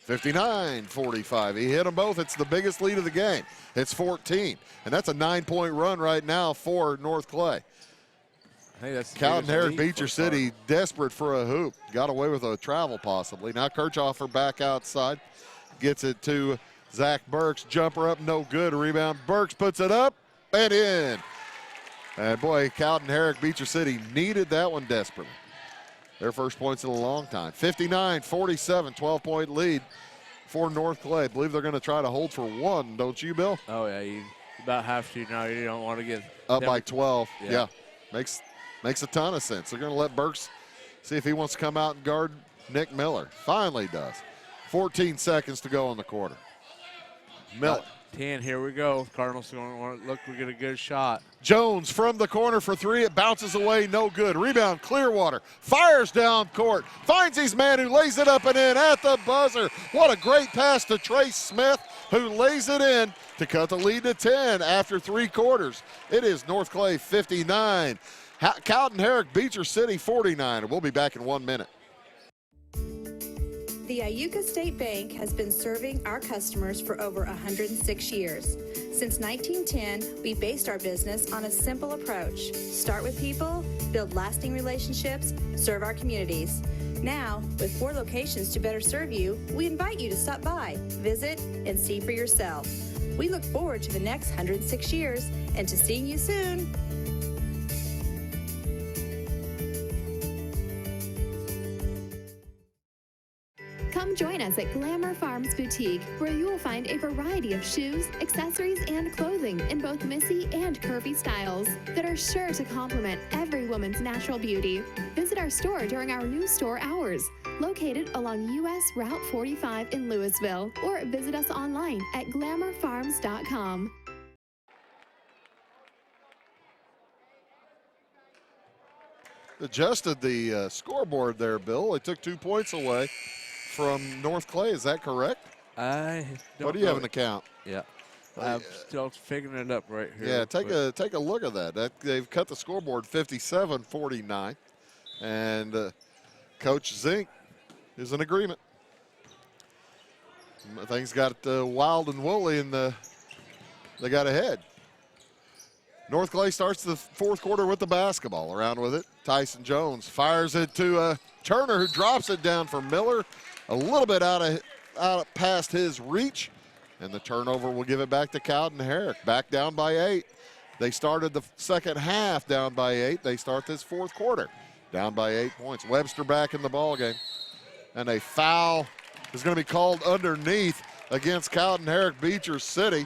59-45. He hit them both. It's the biggest lead of the game. It's 14. And that's a 9-point run right now for North Clay. Hey, that's Cowden Herrick, Beecher City, desperate for a hoop. Got away with a travel possibly. Now Kirchhoffer back outside. Gets it to Zach Burks. Jumper up, no good. Rebound. Burks puts it up and in. And boy, Cowden Herrick, Beecher City needed that one desperately. Their first points in a long time. 59-47, 12-point lead for North Clay. I believe they're going to try to hold for 1, don't you, Bill? Oh, yeah, you about have to now. You don't want to get up by 12. Yeah. Makes a ton of sense. They're going to let Burks see if he wants to come out and guard Nick Miller. Finally does. 14 seconds to go in the quarter. Miller. 10, here we go. Cardinals going to want to look, we get a good shot. Jones from the corner for 3. It bounces away, no good. Rebound, Clearwater. Fires down court. Finds his man who lays it up and in at the buzzer. What a great pass to Trace Smith, who lays it in to cut the lead to 10 after 3 quarters. It is North Clay 59. Cowden Herrick, Beecher City 49. And we'll be back in 1 minute. The Iuka State Bank has been serving our customers for over 106 years. Since 1910, we based our business on a simple approach. Start with people, build lasting relationships, serve our communities. Now, with 4 locations to better serve you, we invite you to stop by, visit, and see for yourself. We look forward to the next 106 years and to seeing you soon. Come join us at Glamour Farms Boutique, where you will find a variety of shoes, accessories, and clothing in both Missy and curvy styles that are sure to complement every woman's natural beauty. Visit our store during our new store hours, located along US Route 45 in Louisville, or visit us online at glamourfarms.com. Adjusted the scoreboard there, Bill. They took 2 points away from North Clay. Is that correct? I don't What do you have in the count? Yeah. I'm still figuring it up right here. Yeah, take a look at that. They've cut the scoreboard 57-49. And Coach Zink is in agreement. Things got wild and woolly, and they got ahead. North Clay starts the 4th quarter with the basketball. Around with it, Tyson Jones fires it to Turner, who drops it down for Miller. A little bit out past his reach, and the turnover will give it back to Cowden Herrick. Back down by 8. They started the second half down by 8. They start this 4th quarter down by 8 points. Webster back in the ball game, and a foul is going to be called underneath against Cowden Herrick, Beecher City.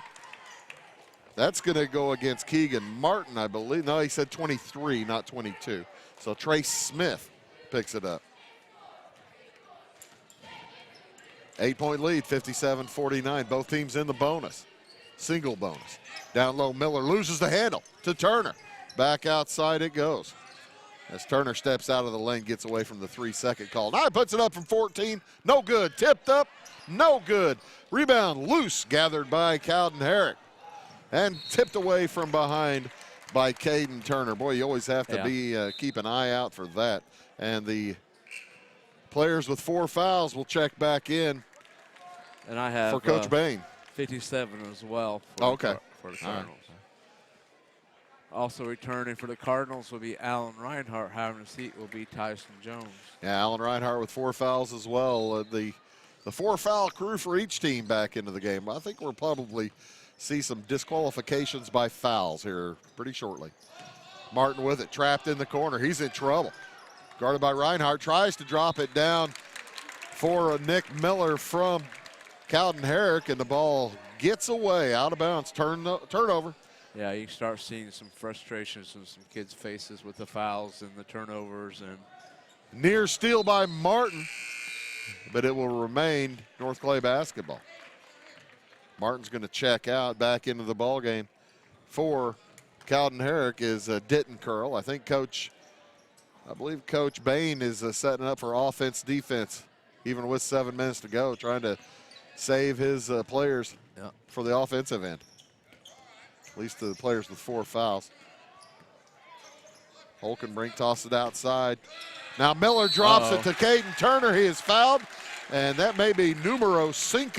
That's going to go against Keegan Martin, I believe. No, he said 23, not 22. So Trace Smith picks it up. 8-point lead, 57-49. Both teams in the bonus. Single bonus. Down low, Miller loses the handle to Turner. Back outside it goes. As Turner steps out of the lane, gets away from the 3-second call. Now he puts it up from 14. No good. Tipped up. No good. Rebound loose, gathered by Cowden Herrick. And tipped away from behind by Caden Turner. Boy, you always have to keep an eye out for that. And the players with 4 fouls will check back in. And I have for Coach Bain. 57 as well. For the Cardinals. Also returning for the Cardinals will be Alan Reinhart. Having a seat will be Tyson Jones. Yeah, Alan Reinhart with 4 fouls as well. The 4-foul crew for each team back into the game. I think we'll probably see some disqualifications by fouls here pretty shortly. Martin with it, trapped in the corner. He's in trouble. Guarded by Reinhart, tries to drop it down for Nick Miller from Cowden Herrick, and the ball gets away, out of bounds, turnover. Yeah, you start seeing some frustrations in some kids' faces with the fouls and the turnovers. And near steal by Martin, but it will remain North Clay basketball. Martin's going to check out back into the ball game for Cowden Herrick is Ditton Curl. I believe Coach Bain is setting up for offense, defense, even with 7 minutes to go, trying to save his players for the offensive end. At least the players with 4 fouls. Holkenbrink tosses it outside. Now Miller drops it to Caden Turner. He is fouled, and that may be numero 5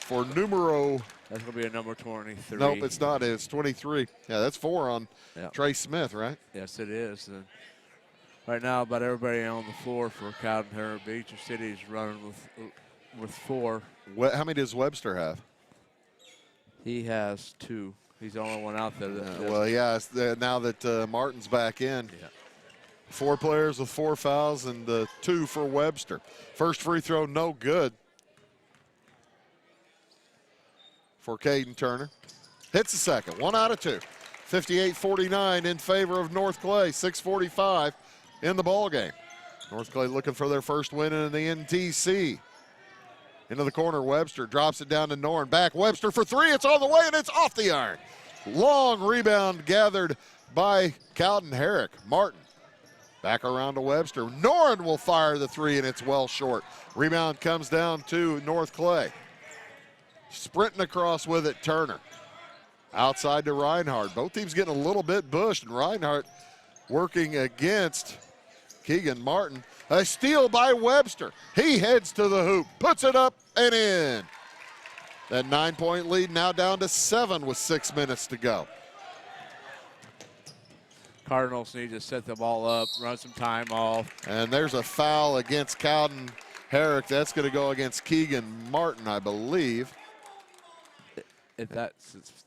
for numero. That's going to be a number 23. Nope, it's not. It's 23. Yeah, that's 4 on Trey Smith, right? Yes, it is. And right now, about everybody on the floor for Cowden Herrick. Beecher City is running with 4. How many does Webster have? He has 2. He's the only one out there. Now that Martin's back in. Yeah. 4 players with 4 fouls and 2 for Webster. First free throw, no good for Caden Turner. Hits the second, 1 out of 2. 58-49 in favor of North Clay. 6:45 in the ball game. North Clay looking for their first win in the NTC. Into the corner, Webster drops it down to Noren. Back, Webster for 3. It's on the way, and it's off the iron. Long rebound gathered by Cowden Herrick. Martin back around to Webster. Noren will fire the 3, and it's well short. Rebound comes down to North Clay. Sprinting across with it, Turner. Outside to Reinhardt. Both teams getting a little bit bushed, and Reinhardt working against Keegan Martin. A steal by Webster. He heads to the hoop, puts it up and in. That 9-point lead now down to 7 with 6 minutes to go. Cardinals need to set the ball up, run some time off. And there's a foul against Cowden Herrick. That's going to go against Keegan Martin, I believe. If that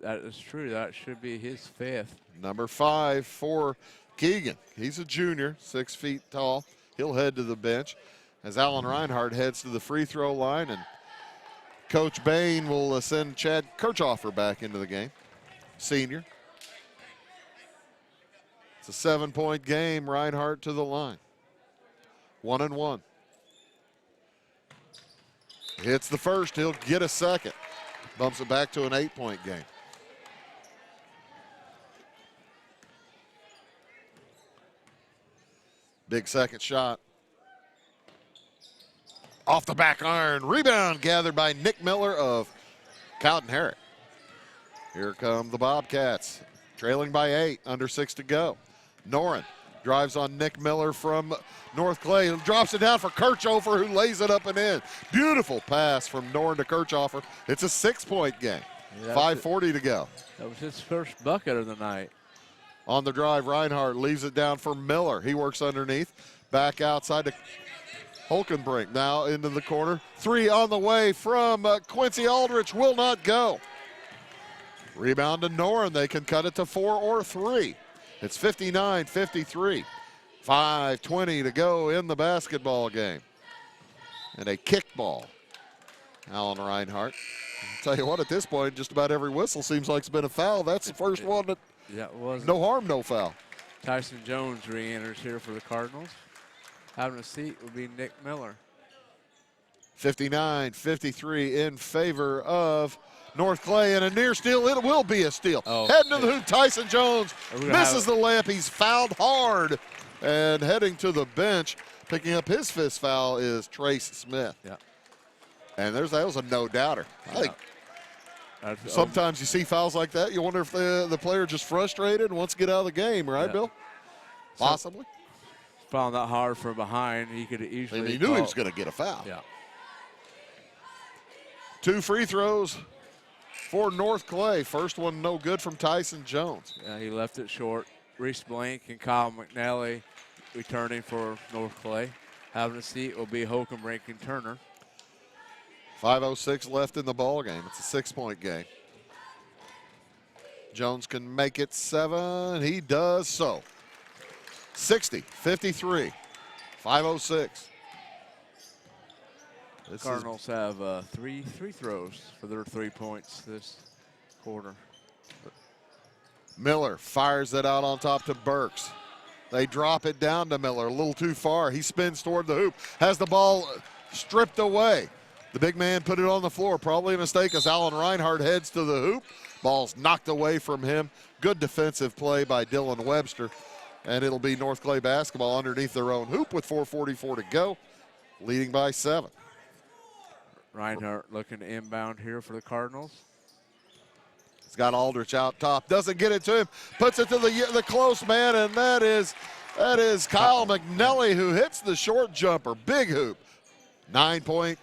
is true, that should be his 5th. Number 5 for Keegan. He's a junior, 6 feet tall. He'll head to the bench as Alan Reinhardt heads to the free throw line, and Coach Bain will send Chad Kirchhoffer back into the game, senior. It's a 7-point game. Reinhardt to the line. 1-1. Hits the first. He'll get a second. Bumps it back to an 8-point game. Big second shot. Off the back iron. Rebound gathered by Nick Miller of Cowden Herrick. Here come the Bobcats. Trailing by 8, under 6 to go. Noren drives on Nick Miller from North Clay. Drops it down for Kirchhofer, who lays it up and in. Beautiful pass from Noren to Kirchhofer. It's a 6-point game. 5:40 to go. That was his first bucket of the night. On the drive, Reinhardt leaves it down for Miller. He works underneath. Back outside to Holkenbrink. Now into the corner. 3 on the way from Quincy Aldrich. Will not go. Rebound to Noren. They can cut it to 4 or 3. It's 59-53. 5:20 to go in the basketball game. And a kickball. Alan Reinhardt. I'll tell you what, at this point, just about every whistle seems like it's been a foul. That's the first one that Yeah, it was. no harm, no foul. Tyson Jones re-enters here for the Cardinals. Having a seat will be Nick Miller. 59-53 in favor of North Clay, and a near steal. It will be a steal. Oh, heading to the hoop, Tyson Jones misses the have layup. He's fouled hard, and heading to the bench, picking up his fifth foul is Trace Smith. Yeah. And that was a no-doubter. I think sometimes you see fouls like that, you wonder if the player just frustrated and wants to get out of the game, right, Bill? Possibly. Fouling that hard from behind, he could easily. And he knew he was going to get a foul. Yeah. 2 free throws for North Clay. First one no good from Tyson Jones. Yeah, he left it short. Reese Blank and Kyle McNally returning for North Clay. Having a seat will be Holcomb Rankin Turner. 5:06 left in the ball game. It's a 6-point game. Jones can make it 7. He does so. 60-53. 5:06. The Cardinals have three throws for their 3 points this quarter. Miller fires it out on top to Burks. They drop it down to Miller a little too far. He spins toward the hoop, has the ball stripped away. The big man put it on the floor. Probably a mistake as Alan Reinhardt heads to the hoop. Ball's knocked away from him. Good defensive play by Dylan Webster. And it'll be North Clay basketball underneath their own hoop with 4:44 to go, leading by 7. Reinhardt looking to inbound here for the Cardinals. He's got Aldrich out top. Doesn't get it to him. Puts it to the close man, and that is Kyle McNally who hits the short jumper. Big hoop. 9-point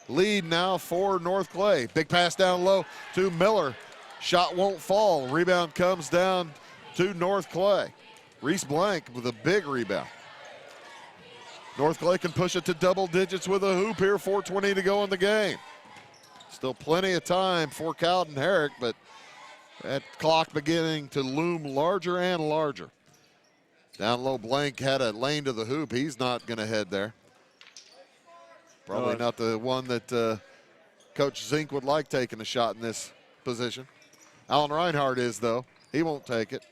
lead now for North Clay. Big pass down low to Miller. Shot won't fall. Rebound comes down to North Clay. Reese Blank with a big rebound. North Clay can push it to double digits with a hoop here. 4:20 to go in the game. Still plenty of time for Cowden Herrick, but that clock beginning to loom larger and larger. Down low, Blank had a lane to the hoop. He's not going to head there. Probably not the one that Coach Zink would like taking a shot in this position. Alan Reinhardt is, though. He won't take it.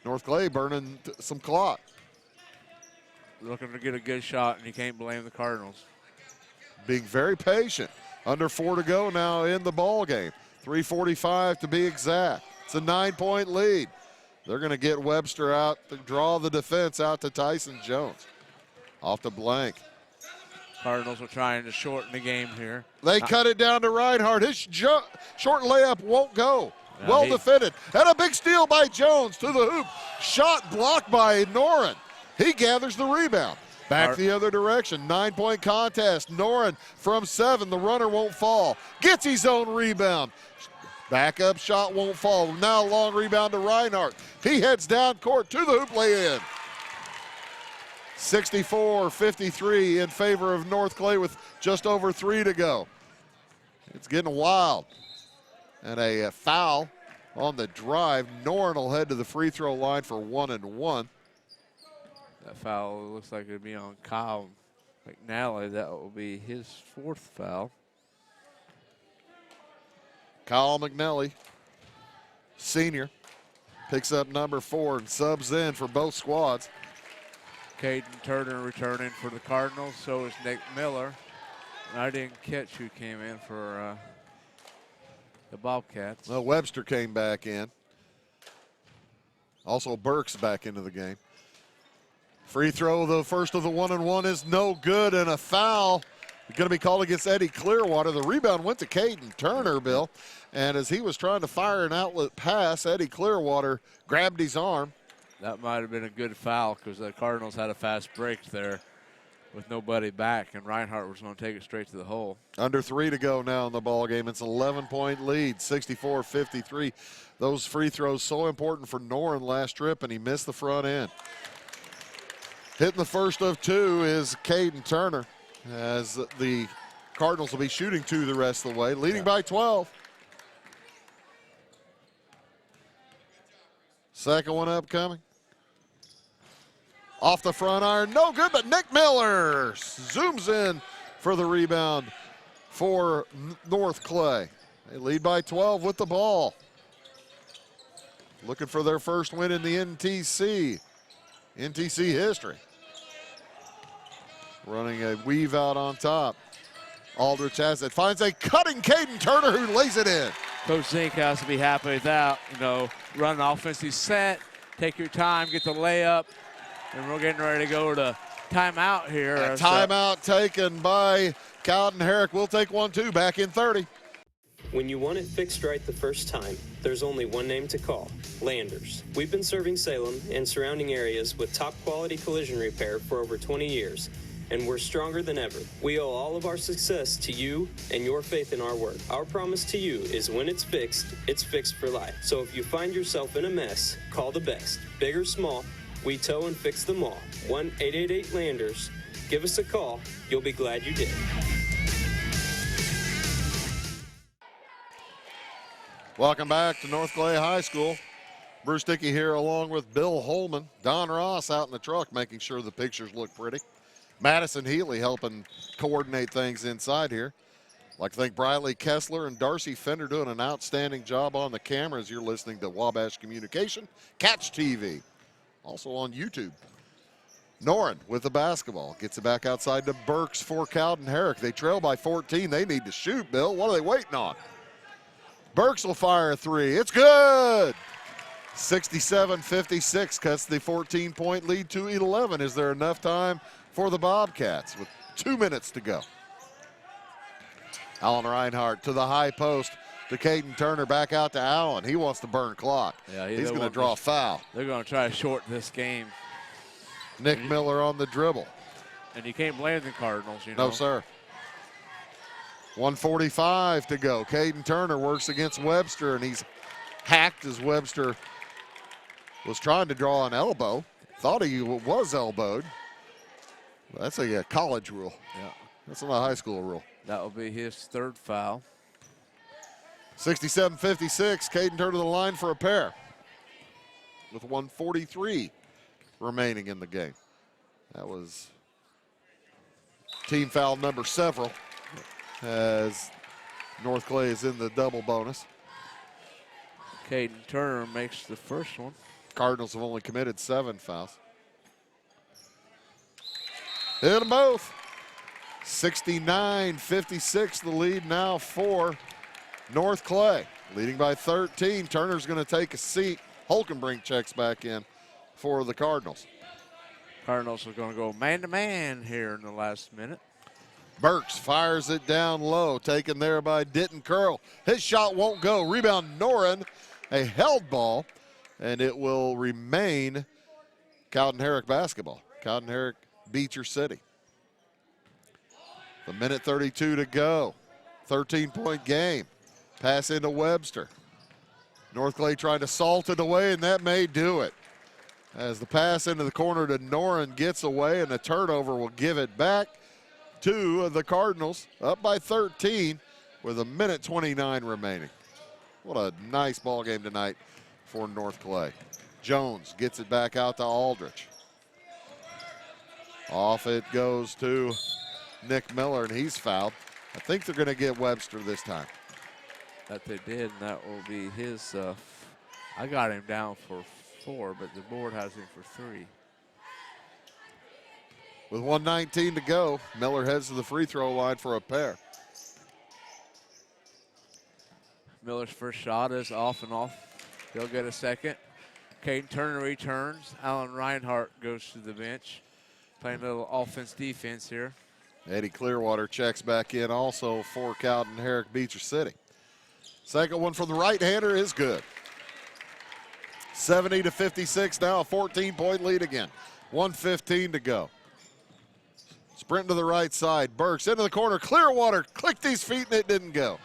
North Clay burning some clock. Looking to get a good shot, and you can't blame the Cardinals. Being very patient. Under 4 to go now in the ball game. 3:45 to be exact. It's a 9-point lead. They're going to get Webster out to draw the defense out to Tyson Jones. Off to Blank. Cardinals are trying to shorten the game here. They cut it down to Reinhardt. His short layup won't go. Well defended. And a big steal by Jones to the hoop. Shot blocked by Noren. He gathers the rebound. Back the other direction. 9-point contest. Noren from 7. The runner won't fall. Gets his own rebound. Back up shot won't fall. Now long rebound to Reinhardt. He heads down court to the hoop, lay in. 64-53 in favor of North Clay with just over 3 to go. It's getting wild. And a foul on the drive. Noren will head to the free throw line for 1 and 1. That foul looks like it would be on Kyle McNally. That will be his 4th foul. Kyle McNally, senior, picks up number 4 and subs in for both squads. Caden Turner returning for the Cardinals. So is Nick Miller. And I didn't catch who came in for the Bobcats. Well, Webster came back in. Also, Burks back into the game. Free throw, the first of the 1 and 1 is no good, and a foul going to be called against Eddie Clearwater. The rebound went to Caden Turner, Bill, and as he was trying to fire an outlet pass, Eddie Clearwater grabbed his arm. That might have been a good foul because the Cardinals had a fast break there with nobody back, and Reinhardt was going to take it straight to the hole. Under 3 to go now in the ball game. It's an 11-point lead, 64-53. Those free throws so important for Noren last trip, and he missed the front end. Hitting the first of 2 is Caden Turner, as the Cardinals will be shooting 2 the rest of the way, leading by 12. Second one upcoming. Off the front iron, no good, but Nick Miller zooms in for the rebound for North Clay. They lead by 12 with the ball. Looking for their first win in the NTC history. running a weave out on top. Aldrich has it, finds a cutting Cayden Turner who lays it in. Coach Zink has to be happy with that. You know, run an offensive set, take your time, get the layup, and we're getting ready to go to timeout here. A timeout taken by Cowden. Herrick will take 1-2, back in 30. When you want it fixed right the first time, there's only one name to call, Landers. We've been serving Salem and surrounding areas with top quality collision repair for over 20 years, and we're stronger than ever. We owe all of our success to you and your faith in our work. Our promise to you is when it's fixed for life. So if you find yourself in a mess, call the best. Big or small, we tow and fix them all. 1-888-LANDERS. Give us a call. You'll be glad you did. Welcome back to North Clay High School. Bruce Dickey here along with Bill Holman. Don Ross out in the truck making sure the pictures look pretty. Madison Healy helping coordinate things inside here. I'd like to thank Briley Kessler and Darcy Fender doing an outstanding job on the cameras. You're listening to Wabash Communication, Catch TV, also on YouTube. Noren with the basketball. Gets it back outside to Burks for Cowden Herrick. They trail by 14. They need to shoot, Bill. What are they waiting on? Burks will fire a three. It's good. 67-56 cuts the 14-point lead to 11. Is there enough time for the Bobcats with 2 minutes to go? Allen Reinhardt to the high post to Cayden Turner, back out to Allen. He wants to burn clock. Yeah, he's going to draw a foul. They're going to try to shorten this game. Nick Miller on the dribble. And you can't blame the Cardinals, you know. No, sir. 1:45 to go. Cayden Turner works against Webster, and he's hacked as Webster was trying to draw an elbow. Thought he was elbowed. That's a college rule. Yeah. That's not a high school rule. That will be his third foul. 67-56, Cayden Turner to the line for a pair with 1:43 remaining in the game. That was team foul number several, as North Clay is in the double bonus. Cayden Turner makes the first one. Cardinals have only committed 7 fouls. Hit them both. 69-56, the lead now for North Clay. Leading by 13. Turner's going to take a seat. Holkenbrink checks back in for the Cardinals. Cardinals are going to go man-to-man here in the last minute. Burks fires it down low, taken there by Ditton Curl. His shot won't go. Rebound Noren, a held ball, and it will remain Cowden Herrick basketball. Cowden Herrick, Beecher City. The minute 32 to go. 13-point game. Pass into Webster. North Clay trying to salt it away, and that may do it. As the pass into the corner to Noren gets away, and the turnover will give it back to the Cardinals, up by 13 with a minute 29 remaining. What a nice ball game tonight for North Clay. Jones gets it back out to Aldrich. Off it goes to Nick Miller, and he's fouled. I think they're going to get Webster this time. That they did, and that will be his. I got him down for 4, but the board has him for 3. With 1:19 to go, Miller heads to the free throw line for a pair. Miller's first shot is off and off. He'll get a second. Cayden Turner returns. Allen Reinhardt goes to the bench. Playing a little offense-defense here. Eddie Clearwater checks back in also for Cowden Herrick, Beecher City. Second one from the right-hander is good. 70-56 now, a 14-point lead again. 1:15 to go. Sprint to the right side. Burks into the corner. Clearwater clicked his feet and it didn't go.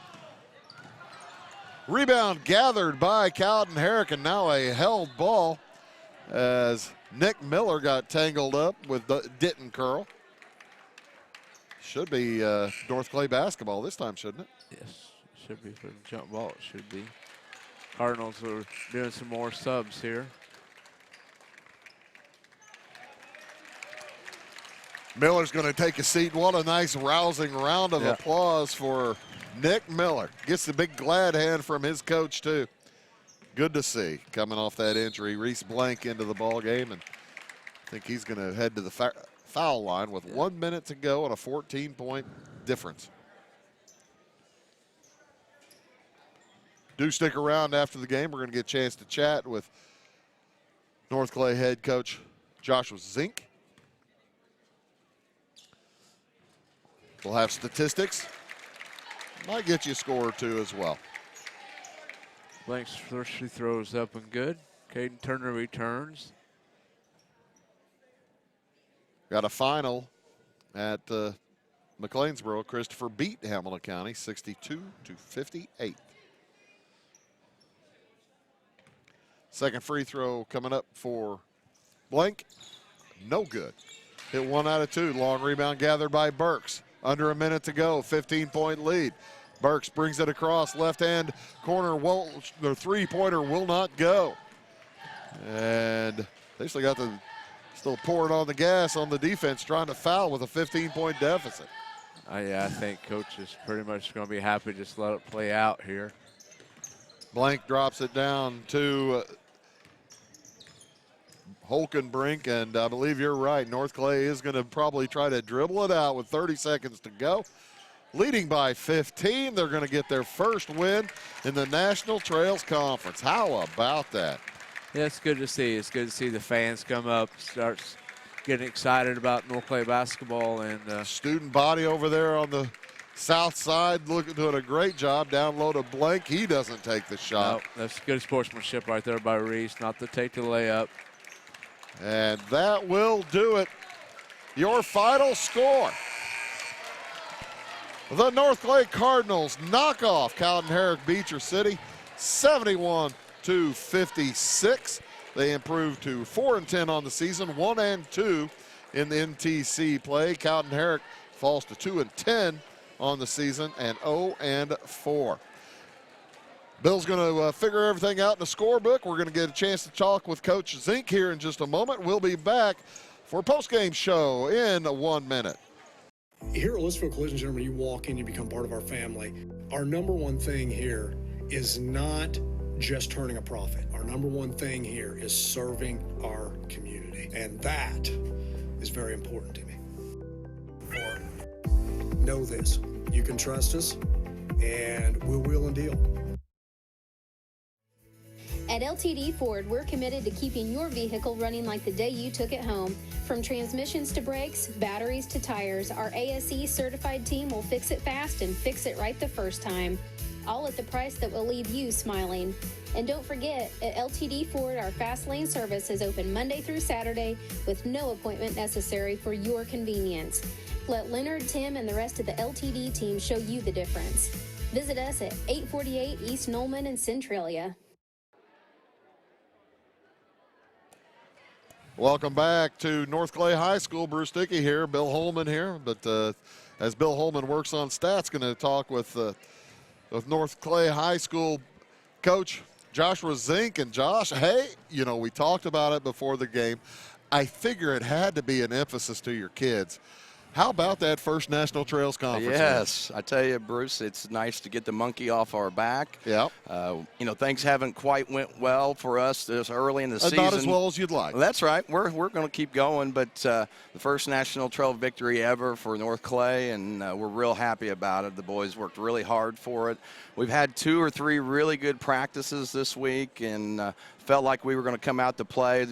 Rebound gathered by Cowden Herrick, and now a held ball as Nick Miller got tangled up with Ditton Curl. Should be North Clay basketball this time, shouldn't it? Yes, should be for the jump ball. It should be. Cardinals are doing some more subs here. Miller's going to take a seat. What a nice rousing round of applause for Nick Miller. Gets the big glad hand from his coach, too. Good to see. Coming off that injury, Reese Blank into the ball game, and I think he's going to head to the foul line with 1 minute to go and a 14-point difference. Do stick around after the game. We're going to get a chance to chat with North Clay head coach Joshua Zink. We'll have statistics. Might get you a score or two as well. Blank's first free throw is up and good. Caden Turner returns. Got a final at McLeansboro. Christopher beat Hamilton County 62-58. Second free throw coming up for Blank. No good. Hit 1 out of 2. Long rebound gathered by Burks. Under a minute to go. 15-point lead. Burks brings it across. Left-hand corner. The three-pointer will not go. And they still pouring on the gas on the defense, trying to foul with a 15-point deficit. Yeah, I think coach is pretty much going to be happy to just let it play out here. Blank drops it down to Holkenbrink, and I believe you're right. North Clay is going to probably try to dribble it out with 30 seconds to go. Leading by 15, they're going to get their first win in the National Trails Conference. How about that? Yeah, it's good to see. It's good to see the fans come up, starts getting excited about North Clay basketball. And student body over there on the south side doing a great job. Down low to Blank. He doesn't take the shot. Nope, that's good sportsmanship right there by Reese, not to take the layup. And that will do it. Your final score. The North Clay Cardinals knock off Cowden Herrick Beecher City 71-56. They improved to 4-10 on the season, 1-2 in the NTC play. Cowden Herrick falls to 2-10 on the season and 0-4. Bill's going to figure everything out in the scorebook. We're going to get a chance to talk with Coach Zink here in just a moment. We'll be back for a postgame show in 1 minute. Here at Elizabeth Collision Center, when you walk in, you become part of our family. Our number one thing here is not just turning a profit. Our number one thing here is serving our community, and that is very important to me. Know this, you can trust us, and we'll wheel and deal. At LTD Ford, we're committed to keeping your vehicle running like the day you took it home. From transmissions to brakes, batteries to tires, our ASE certified team will fix it fast and fix it right the first time. All at the price that will leave you smiling. And don't forget, at LTD Ford, our fast lane service is open Monday through Saturday with no appointment necessary for your convenience. Let Leonard, Tim, and the rest of the LTD team show you the difference. Visit us at 848 East Nolman in Centralia. Welcome back to North Clay High School. Bruce Dickey here, Bill Holman here. But as Bill Holman works on stats, going to talk with North Clay High School coach Joshua Zink. And Josh, hey, you know, we talked about it before the game. I figure it had to be an emphasis to your kids. How about that first National Trails Conference? Yes, I tell you, Bruce, it's nice to get the monkey off our back. Yeah. You know, things haven't quite went well for us this early in the season. Not as well as you'd like. Well, that's right. We're going to keep going, but the first National Trail victory ever for North Clay, and we're real happy about it. The boys worked really hard for it. We've had 2 or 3 really good practices this week, and felt like we were going to come out to play.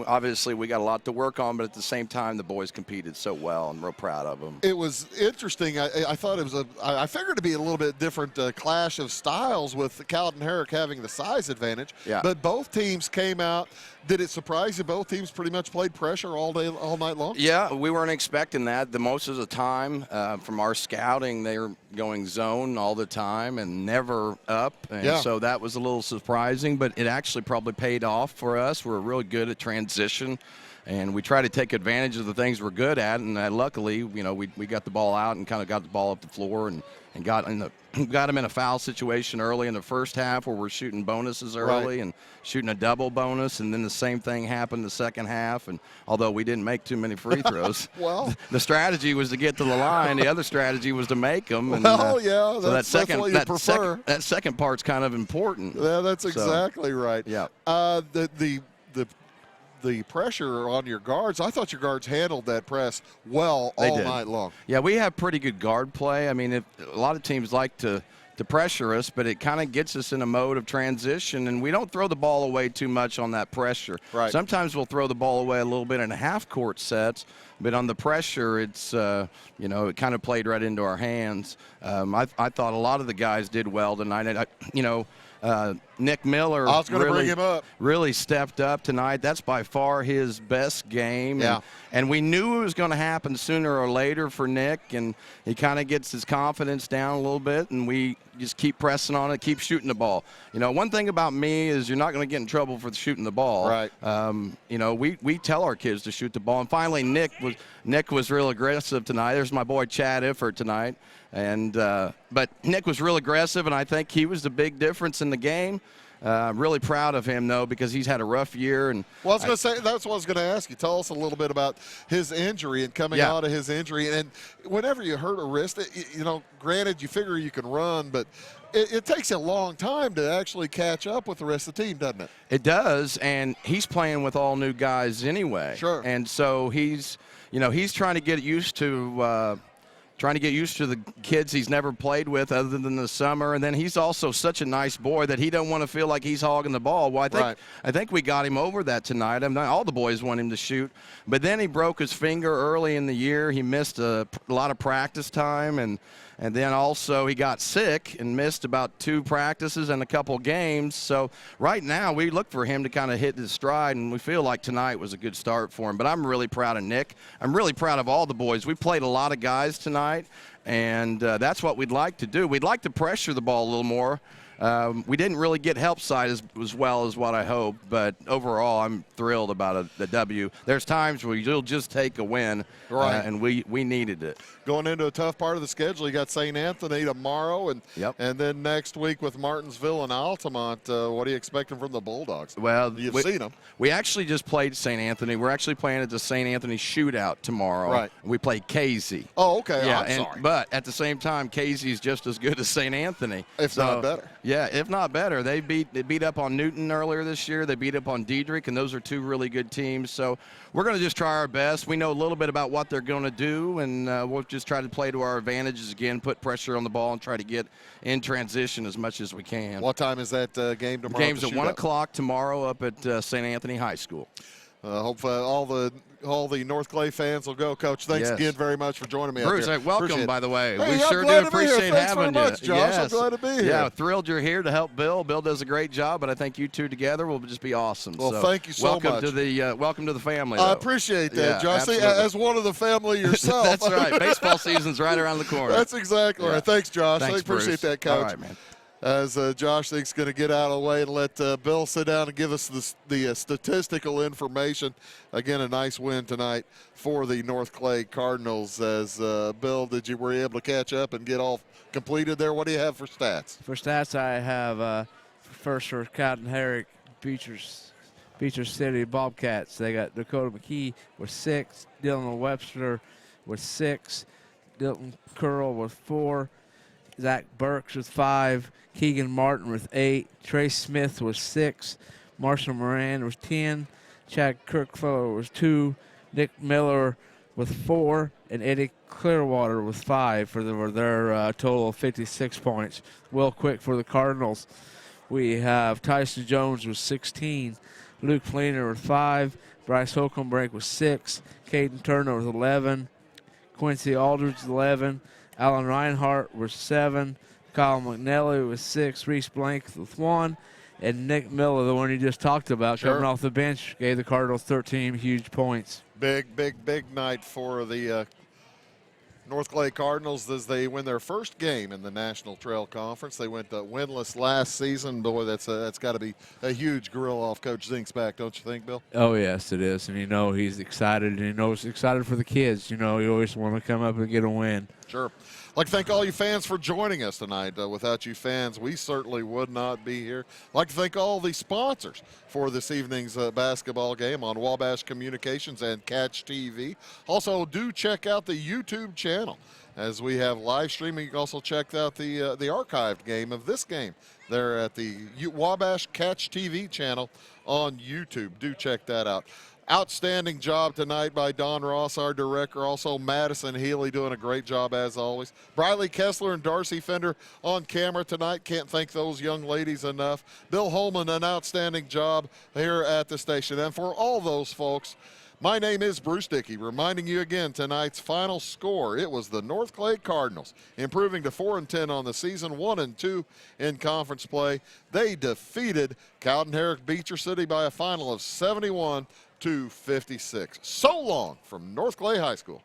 Obviously, we got a lot to work on, but at the same time, the boys competed so well. I'm real proud of them. It was interesting. I thought it was I figured it'd be a little bit different clash of styles with Cowden Herrick having the size advantage. Yeah. But both teams came out. Did it surprise you? Both teams pretty much played pressure all night long? Yeah, we weren't expecting that. The most of the time, from our scouting, they were going zone all the time and never up. And so that was a little surprising, but it actually probably paid off for us. We're really good at transition, and we try to take advantage of the things we're good at. And luckily, you know, we got the ball out and kind of got the ball up the floor and got them in a foul situation early in the first half where we're shooting bonuses early and shooting a double bonus, and then the same thing happened the second half. And although we didn't make too many free throws, well, the strategy was to get to the line. The other strategy was to make them. And, yeah, that's what you prefer. That second part's kind of important. Yeah, that's exactly right. Yeah. The the pressure on your guards. I thought your guards handled that press well all night long. Yeah, we have pretty good guard play. I mean, a lot of teams like to pressure us, but it kind of gets us in a mode of transition, and we don't throw the ball away too much on that pressure. Right. Sometimes we'll throw the ball away a little bit in half-court sets, but on the pressure, it's it kind of played right into our hands. I thought a lot of the guys did well tonight. Nick Miller I was going to bring him up. Really stepped up tonight. That's by far his best game. Yeah. And we knew it was going to happen sooner or later for Nick, and he kind of gets his confidence down a little bit, and we just keep pressing on it, keep shooting the ball. One thing about me is you're not going to get in trouble for shooting the ball. Right. We tell our kids to shoot the ball. And finally, Nick was real aggressive tonight. There's my boy Chad Iffert tonight. But Nick was real aggressive, and I think he was the big difference in the game. I'm really proud of him, though, because he's had a rough year. And well, I was going to say, that's what I was going to ask you. Tell us a little bit about his injury and coming out of his injury. And whenever you hurt a wrist, granted, you figure you can run, but it takes a long time to actually catch up with the rest of the team, doesn't it? It does, and he's playing with all new guys anyway. Sure. And so he's trying to get used to the kids he's never played with other than the summer. And then he's also such a nice boy that he don't want to feel like he's hogging the ball. Well, I think we got him over that tonight. I mean, all the boys want him to shoot. But then he broke his finger early in the year. He missed a lot of practice time. And then also he got sick and missed about 2 practices and a couple games. So right now we look for him to kind of hit his stride, and we feel like tonight was a good start for him. But I'm really proud of Nick. I'm really proud of all the boys. We played a lot of guys tonight, and that's what we'd like to do. We'd like to pressure the ball a little more. We didn't really get help side as well as what I hoped, but overall I'm thrilled about the W. There's times where you'll just take a win, and we needed it. Going into a tough part of the schedule, you got St. Anthony tomorrow, and then next week with Martinsville and Altamont. What are you expecting from the Bulldogs? Well, you've seen them. We actually just played St. Anthony. We're actually playing at the St. Anthony Shootout tomorrow. Right. We play Casey. Oh, okay. Yeah, I'm sorry. But at the same time, Casey's just as good as St. Anthony. If not better. Yeah, if not better. They beat up on Newton earlier this year. They beat up on Diedrich, and those are 2 really good teams. So we're going to just try our best. We know a little bit about what they're going to do, and we'll just try to play to our advantages again, put pressure on the ball, and try to get in transition as much as we can. What time is that game tomorrow? The game's at 1 o'clock tomorrow up at St. Anthony High School. Hopefully all the North Clay fans will go. Coach, thanks again very much for joining me. Bruce, up here. welcome, by the way. Hey, we sure do appreciate having you. Thanks very much, Josh. I'm glad to be here. Yeah, thrilled you're here to help Bill. Bill does a great job, but I think you two together will just be awesome. Well, thank you so much. Welcome to the family, though. I appreciate that, Josh. See, as one of the family yourself. That's right. Baseball season's right around the corner. That's exactly right. Thanks, Josh. Thanks, I appreciate that, Coach. All right, man. As Josh thinks going to get out of the way and let Bill sit down and give us the statistical information. Again, a nice win tonight for the North Clay Cardinals. As Bill, were you able to catch up and get all completed there? What do you have for stats? For stats, I have first for Cowden Herrick, Beecher City Bobcats. They got Dakota McKee with 6, Dylan Webster with 6, Dilton Curl with 4, Zach Burks with 5, Keegan Martin with 8, Trey Smith with 6, Marshall Moran with 10, Chad Kirkfellow with 2, Nick Miller with 4, and Eddie Clearwater with 5 for their total of 56 points. Will Quick for the Cardinals. We have Tyson Jones with 16, Luke Fleener with 5, Bryce Holcomb with 6, Caden Turner with 11, Quincy Aldridge with 11, Alan Reinhart with 7, Kyle McNally with 6, Reese Blank with 1, and Nick Miller, the one you just talked about, coming off the bench, gave the Cardinals 13 huge points. Big night for the North Clay Cardinals as they win their first game in the National Trail Conference. They went winless last season. Boy, that's got to be a huge grill off Coach Zink's back, don't you think, Bill? Oh, yes, it is. And, he's excited. And, he's excited for the kids. You always want to come up and get a win. Sure. I'd like to thank all you fans for joining us tonight. Without you fans, we certainly would not be here. I'd like to thank all the sponsors for this evening's basketball game on Wabash Communications and Catch TV. Also, do check out the YouTube channel as we have live streaming. You can also check out the archived game of this game there at the Wabash Catch TV channel on YouTube. Do check that out. Outstanding job tonight by Don Ross, our director. Also, Madison Healy doing a great job as always. Briley Kessler and Darcy Fender on camera tonight. Can't thank those young ladies enough. Bill Holman, an outstanding job here at the station. And for all those folks, my name is Bruce Dickey, reminding you again tonight's final score. It was the North Clay Cardinals, improving to 4-10 on the season, 1-2 in conference play. They defeated Cowden Herrick Beecher City by a final of 71-56. So long from North Clay High School.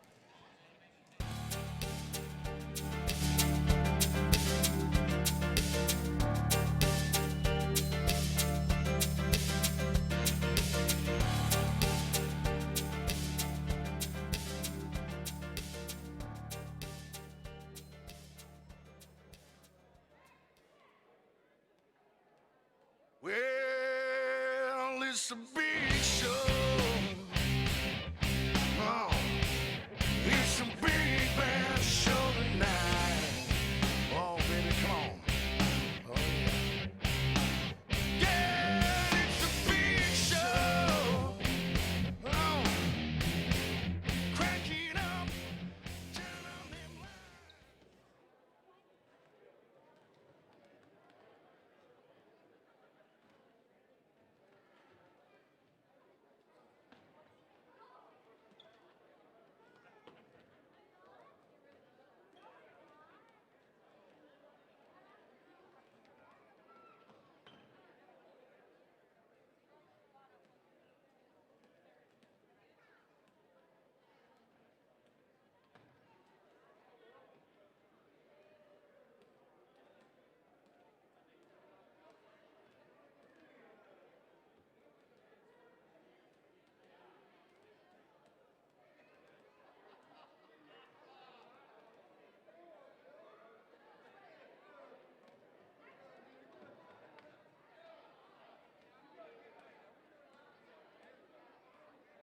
Well, it's a big show.